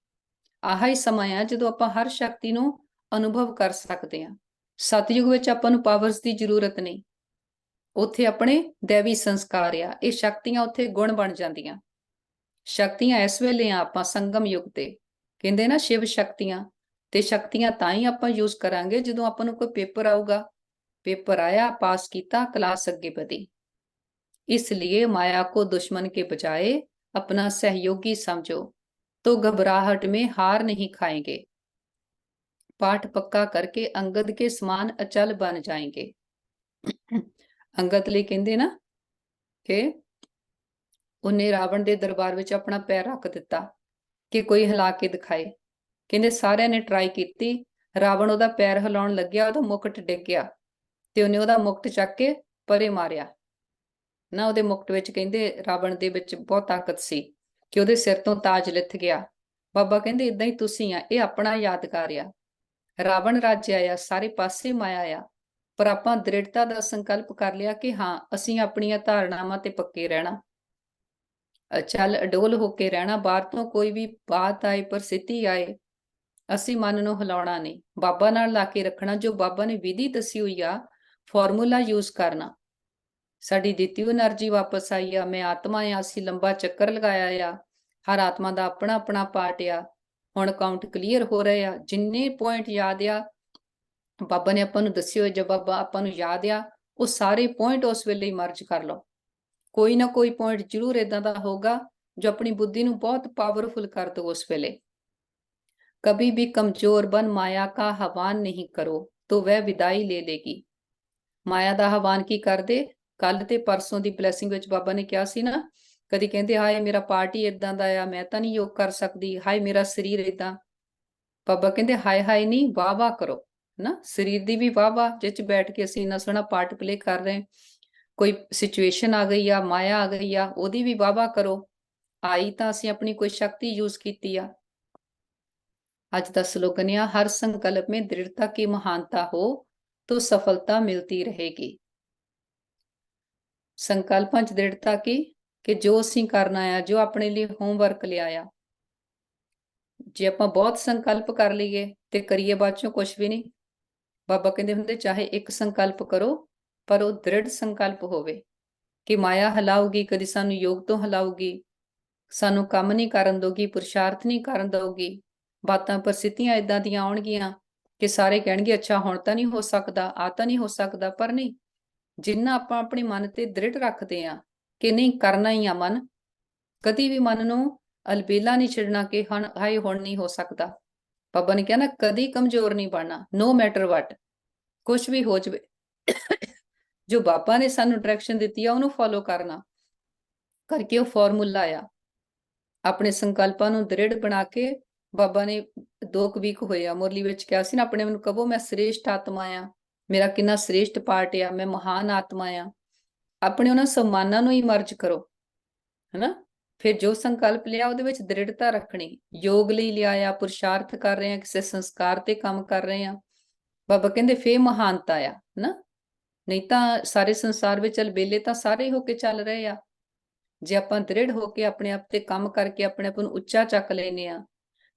ਆਹ ਹੀ ਸਮਾਂ ਆ ਜਦੋਂ ਆਪਾਂ ਹਰ ਸ਼ਕਤੀ ਨੂੰ ਅਨੁਭਵ ਕਰ ਸਕਦੇ ਹਾਂ। ਸਤਯੁਗ ਵਿੱਚ ਆਪਾਂ ਨੂੰ ਪਾਵਰਸ ਦੀ ਜ਼ਰੂਰਤ ਨਹੀਂ, ਉੱਥੇ ਆਪਣੇ ਦੇਵੀ ਸੰਸਕਾਰ ਆ, ਇਹ ਸ਼ਕਤੀਆਂ ਉੱਥੇ ਗੁਣ ਬਣ ਜਾਂਦੀਆਂ। ਸ਼ਕਤੀਆਂ ਇਸ ਵੇਲੇ ਆ ਆਪਾਂ ਸੰਗਮ ਯੁੱਗ ਤੇ, ਕਹਿੰਦੇ ਨਾ ਸ਼ਿਵ ਸ਼ਕਤੀਆਂ, ਤੇ ਸ਼ਕਤੀਆਂ ਤਾਂ ਹੀ ਆਪਾਂ ਯੂਜ਼ ਕਰਾਂਗੇ ਜਦੋਂ ਆਪਾਂ ਨੂੰ ਕੋਈ ਪੇਪਰ ਆਊਗਾ। पेपर आया, पास किया, क्लास अगे बढ़ी। इसलिए माया को दुश्मन के बजाय अपना सहयोगी समझो, तो घबराहट में हार नहीं खाएंगे। पाठ पक्का करके अंगद के समान अचल बन जाएंगे। अंगद ਲਈ ਕਹਿੰਦੇ ਨਾ ਕਿ ਉਹਨੇ ਰਾਵਣ ਦੇ ਦਰਬਾਰ ਵਿੱਚ ਆਪਣਾ ਪੈਰ ਰੱਖ ਦਿੱਤਾ ਕਿ ਕੋਈ ਹਿਲਾ ਕੇ ਦਿਖਾਏ। ਕਹਿੰਦੇ ਸਾਰਿਆਂ ਨੇ ਟਰਾਈ ਕੀਤੀ, ਰਾਵਣ ਉਹਦਾ ਪੈਰ ਹਿਲਾਉਣ ਲੱਗਿਆ, ਉਹਦਾ ਮੁਕਟ ਡਿੱਗ ਗਿਆ ਤੇ ਉਹਨੇ ਉਹਦਾ ਮੁਕਟ ਚੱਕ ਕੇ ਪਰੇ ਮਾਰਿਆ ਨਾ। ਉਹਦੇ ਮੁਕਟ ਵਿੱਚ ਕਹਿੰਦੇ ਰਾਵਣ ਦੇ ਵਿੱਚ ਬਹੁਤ ਤਾਕਤ ਸੀ ਕਿ ਉਹਦੇ ਸਿਰ ਤੋਂ ਤਾਜ ਲਿੱਥ ਗਿਆ। ਬਾਬਾ ਕਹਿੰਦੇ ਇਦਾਂ ਹੀ ਤੁਸੀਂ ਆ, ਇਹ ਆਪਣਾ ਯਾਦਗਾਰ ਆ। ਰਾਵਣ ਰਾਜਿਆ ਆ, ਸਾਰੇ ਪਾਸੇ ਮਾਇਆ ਆ, ਪਰ ਆਪਾਂ ਦ੍ਰਿੜਤਾ ਦਾ ਸੰਕਲਪ ਕਰ ਲਿਆ ਕਿ ਹਾਂ ਅਸੀਂ ਆਪਣੀਆਂ ਧਾਰਨਾਵਾਂ ਤੇ ਪੱਕੇ ਰਹਿਣਾ, ਚੱਲ ਅਡੋਲ ਹੋ ਕੇ ਰਹਿਣਾ। ਬਾਹਰ ਤੋਂ ਕੋਈ ਵੀ ਬਾਤ ਆਏ, ਪ੍ਰਸਿੱਧੀ ਆਏ, ਅਸੀਂ ਮਨ ਨੂੰ ਹਿਲਾਉਣਾ ਨਹੀਂ, ਬਾਬਾ ਨਾਲ ਲਾ ਕੇ ਰੱਖਣਾ। ਜੋ ਬਾਬਾ ਨੇ ਵਿਧੀ ਦੱਸੀ ਹੋਈ ਆ, ਫਾਰਮੂਲਾ ਯੂਜ਼ ਕਰਨਾ। ਸਾਡੀ ਦਿੱਤੀ ਹੋਈ એનર્ਜੀ ਵਾਪਸ ਆਈ ਆ, ਮੈਂ ਆਤਮਾ ਆ, ਅਸੀਂ ਲੰਬਾ ਚੱਕਰ ਲਗਾਇਆ ਆ, ਹਰ ਆਤਮਾ ਦਾ ਆਪਣਾ ਆਪਣਾ ਪਾਰਟ ਆ। ਹੁਣ ਕਾਊਂਟ ਕਲੀਅਰ ਹੋ ਰਹੇ ਆ, ਜਿੰਨੇ ਪੁਆਇੰਟ ਯਾਦ ਆ ਬਾਬਾ ਨੇ ਆਪਾਂ ਨੂੰ ਦੱਸੇ ਹੋਏ, ਜਦ ਬਾਬਾ ਆਪਾਂ ਨੂੰ ਯਾਦ ਆ, ਉਹ ਸਾਰੇ ਪੁਆਇੰਟ ਉਸ ਵੇਲੇ ਹੀ ਮਰਜ ਕਰ ਲਓ। ਕੋਈ ਨਾ ਕੋਈ ਪੁਆਇੰਟ ਜ਼ਰੂਰ ਇਦਾਂ ਦਾ ਹੋਗਾ ਜੋ ਆਪਣੀ ਬੁੱਧੀ ਨੂੰ ਬਹੁਤ ਪਾਵਰਫੁਲ ਕਰ ਦੋ ਉਸ ਵੇਲੇ। कभी भी कमजोर बन माया का हवान नहीं करो तो वह विदाई ले लेगी। माया ਦਾ ਹਵਾਨ ਕੀ ਕਰਦੇ? ਕੱਲ ਤੇ ਪਰਸੋਂ ਦੀ ਬਲੇਸਿੰਗ ਵਿੱਚ ਬਾਬਾ ਨੇ ਕਿਹਾ ਸੀ ਨਾ, ਕਦੀ ਕਹਿੰਦੇ ਹਾਏ ਮੇਰਾ ਪਾਰਟ ਹੀ ਇਦਾਂ ਦਾ ਆ, ਮੈਂ ਤਾਂ ਨਹੀਂ ਯੋਗ ਕਰ ਸਕਦੀ, ਹਾਏ ਮੇਰਾ ਸਰੀਰ ਇਦਾਂ। ਬਾਬਾ ਕਹਿੰਦੇ ਹਾਏ ਹਾਏ ਨਹੀਂ, ਵਾਹ ਵਾਹ ਕਰੋ ਨਾ। ਸਰੀਰ ਦੀ ਵੀ ਵਾਹ ਵਾਹ, ਜਿਹ ਚ ਬੈਠ ਕੇ ਅਸੀਂ ਇੰਨਾ ਸੋਹਣਾ ਪਾਰਟ ਪਲੇ ਕਰ ਰਹੇ। ਕੋਈ ਸਿਚੁਏਸ਼ਨ ਆ ਗਈ ਆ, ਮਾਇਆ ਆ ਗਈ ਆ, ਉਹਦੀ ਵੀ ਵਾਹ ਵਾਹ ਕਰੋ। ਆਈ ਤਾਂ ਅਸੀਂ ਆਪਣੀ ਕੋਈ ਸ਼ਕਤੀ ਯੂਜ਼ ਕੀਤੀ ਆ। आज का स्लोगन है, हर संकल्प में दृढ़ता की महानता हो तो सफलता मिलती रहेगी। संकल्पां च दृढ़ता की कि जो ਅਸੀਂ ਕਰਨਾ ਆ, ਜੋ ਆਪਣੇ ਲਈ ਹੋਮਵਰਕ ਲਿਆ ਆ। ਜੇ ਆਪਾਂ ਬਹੁਤ ਸੰਕਲਪ ਕਰ ਲਈਏ ਤੇ ਕਰੀਏ ਬਾਅਦ ਚੋਂ ਕੁਝ ਵੀ ਨਹੀਂ। ਬਾਬਾ ਕਹਿੰਦੇ ਹੁੰਦੇ ਚਾਹੇ ਇੱਕ ਸੰਕਲਪ ਕਰੋ, ਪਰ ਉਹ ਦ੍ਰਿੜ ਸੰਕਲਪ ਹੋਵੇ ਕਿ ਮਾਇਆ ਹਿਲਾਊਗੀ, ਕਦੀ ਸਾਨੂੰ ਯੋਗ ਤੋਂ ਹਿਲਾਊਗੀ, ਸਾਨੂੰ ਕੰਮ ਨਹੀਂ ਕਰਨ ਦਊਗੀ, ਪੁਰਸ਼ਾਰਥ ਨਹੀਂ ਕਰਨ ਦਊਗੀ। ਬਾਤਾਂ ਪ੍ਰਸਿੱਧੀਆਂ ਇਦਾਂ ਦੀਆਂ ਆਉਣਗੀਆਂ ਕਿ ਸਾਰੇ ਕਹਿਣਗੇ ਅੱਛਾ ਹੁਣ ਤਾਂ ਨਹੀਂ ਹੋ ਸਕਦਾ, ਆ ਤਾਂ ਨਹੀਂ ਹੋ ਸਕਦਾ। ਪਰ ਨਹੀਂ, ਜਿੰਨਾ ਆਪਾਂ ਆਪਣੇ ਮਨ ਤੇ ਦ੍ਰਿੜ ਰੱਖਦੇ ਆ ਕਿ ਨਹੀਂ ਕਰਨਾ ਹੀ ਆ, ਮਨ ਕਦੀ ਵੀ ਮਨ ਨੂੰ ਅਲਬੇਲਾ ਨਹੀਂ ਛੱਡਣਾ ਕਿ ਹਾਏ ਹੁਣ ਨਹੀਂ ਹੋ ਸਕਦਾ। ਬਾਬਾ ਨੇ ਕਿਹਾ ਨਾ, ਕਦੀ ਕਮਜ਼ੋਰ ਨਹੀਂ ਬਣਨਾ, ਨੋ ਮੈਟਰ ਵਟ, ਕੁਛ ਵੀ ਹੋ ਜਾਵੇ। ਜੋ ਬਾਬਾ ਨੇ ਸਾਨੂੰ ਡਾਇਰੈਕਸ਼ਨ ਦਿੱਤੀ ਆ ਉਹਨੂੰ ਫੋਲੋ ਕਰਨਾ ਕਰਕੇ, ਉਹ ਫਾਰਮੂਲਾ ਆ। ਆਪਣੇ ਸੰਕਲਪਾਂ ਨੂੰ ਦ੍ਰਿੜ ਬਣਾ ਕੇ ਬਾਬਾ ਨੇ 2 ਵੀਕ ਹੋਏ ਆ ਮੁਰਲੀ ਵਿੱਚ ਕਿਹਾ ਸੀ ਨਾ, ਆਪਣੇ ਨੂੰ ਕਹੋ ਮੈਂ ਸ੍ਰੇਸ਼ਟ ਆਤਮਾ ਆ, ਮੇਰਾ ਕਿੰਨਾ ਸ੍ਰੇਸ਼ਟ ਪਾਰਟ ਆ, ਮੈਂ ਮਹਾਨ ਆਤਮਾ ਆ। ਆਪਣੇ ਉਹਨਾਂ ਸਮਾਨਾਂ ਨੂੰ ਹੀ ਮਰਜ ਕਰੋ, ਹਨਾ। ਫਿਰ ਜੋ ਸੰਕਲਪ ਲਿਆ ਉਹਦੇ ਵਿੱਚ ਦ੍ਰਿੜਤਾ ਰੱਖਣੀ। ਯੋਗ ਲਈ ਲਿਆ ਆ, ਪੁਰਸ਼ਾਰਥ ਕਰ ਰਹੇ ਆ, ਕਿਸੇ ਸੰਸਕਾਰ ਤੇ ਕੰਮ ਕਰ ਰਹੇ ਆ, ਬਾਬਾ ਕਹਿੰਦੇ ਫੇਰ ਮਹਾਨਤਾ ਆ ਨਾ। ਨਹੀਂ ਤਾਂ ਸਾਰੇ ਸੰਸਾਰ ਵਿੱਚ ਅਲਬੇਲੇ ਤਾਂ ਸਾਰੇ ਹੋ ਕੇ ਚੱਲ ਰਹੇ ਆ। ਜੇ ਆਪਾਂ ਦ੍ਰਿੜ ਹੋ ਕੇ ਆਪਣੇ ਆਪ ਤੇ ਕੰਮ ਕਰਕੇ ਆਪਣੇ ਆਪ ਨੂੰ ਉੱਚਾ ਚੱਕ ਲੈਨੇ ਆ,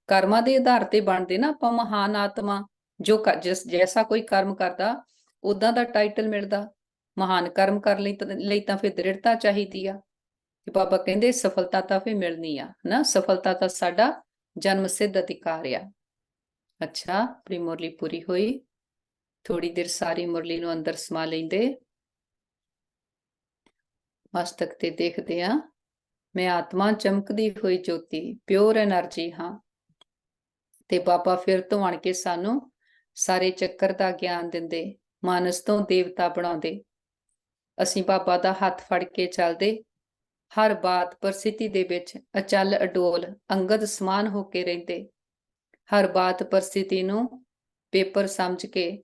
ਕਰਮਾਂ ਦੇ ਆਧਾਰ ਤੇ ਬਣਦੇ ਨਾ ਆਪਾਂ ਮਹਾਨ ਆਤਮਾ। ਜੋ ਜੈਸਾ ਕੋਈ ਕਰਮ ਕਰਦਾ ਉਦਾਂ ਦਾ ਟਾਈਟਲ ਮਿਲਦਾ। ਮਹਾਨ ਕਰਮ ਕਰਨ ਲਈ ਤਾਂ ਫਿਰ ਦ੍ਰਿੜਤਾ ਚਾਹੀਦੀ ਆ। ਤੇ ਬਾਬਾ ਕਹਿੰਦੇ ਸਫਲਤਾ ਤਾਂ ਫਿਰ ਮਿਲਣੀ ਆ ਨਾ। ਸਫਲਤਾ ਤਾਂ ਸਾਡਾ ਜਨਮ ਸਿੱਧ ਅਧਿਕਾਰ ਆ। ਅੱਛਾ, ਆਪਣੀ ਮੁਰਲੀ ਪੂਰੀ ਹੋਈ। ਥੋੜੀ ਦੇਰ ਸਾਰੀ ਮੁਰਲੀ ਨੂੰ ਅੰਦਰ ਸਮਾ ਲੈਂਦੇ। ਮਸਤਕ ਤੇ ਦੇਖਦੇ ਆ, ਮੈਂ ਆਤਮਾ ਚਮਕਦੀ ਹੋਈ ਜੋਤੀ, ਪਿਓਰ એનર્ਜੀ ਹਾਂ। ਤੇ ਬਾਬਾ ਫਿਰ ਤੋਂ ਆਣ ਕੇ ਸਾਨੂੰ ਸਾਰੇ ਚੱਕਰ ਦਾ ਗਿਆਨ ਦਿੰਦੇ, ਮਾਨਸ ਤੋਂ ਦੇਵਤਾ ਬਣਾਉਂਦੇ। ਅਸੀਂ ਬਾਬਾ ਦਾ ਹੱਥ ਫੜ ਕੇ ਚੱਲਦੇ, ਹਰ ਬਾਤ ਪਰਿਸਥਿਤੀ ਦੇ ਵਿੱਚ ਅਚਲ ਅਡੋਲ ਅੰਗਦ ਸਮਾਨ ਹੋ ਕੇ ਰਹਿੰਦੇ। ਹਰ ਬਾਤ ਪਰਿਸਥਿਤੀ ਨੂੰ ਪੇਪਰ ਸਮਝ ਕੇ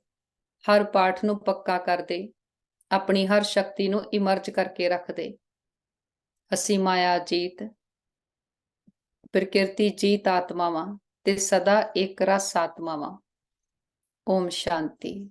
ਹਰ ਪਾਠ ਨੂੰ ਪੱਕਾ ਕਰਦੇ, ਆਪਣੀ ਹਰ ਸ਼ਕਤੀ ਨੂੰ ਇਮਰਜ ਕਰਕੇ ਰੱਖਦੇ। ਅਸੀਂ ਮਾਇਆ ਜੀਤ, ਪ੍ਰਕਿਰਤੀ ਜੀਤ ਆਤਮਾਵਾਂ ਤੇ ਸਦਾ ਇੱਕ ਰਸ ਆਤਮਾਵਾਂ। ਓਮ ਸ਼ਾਂਤੀ।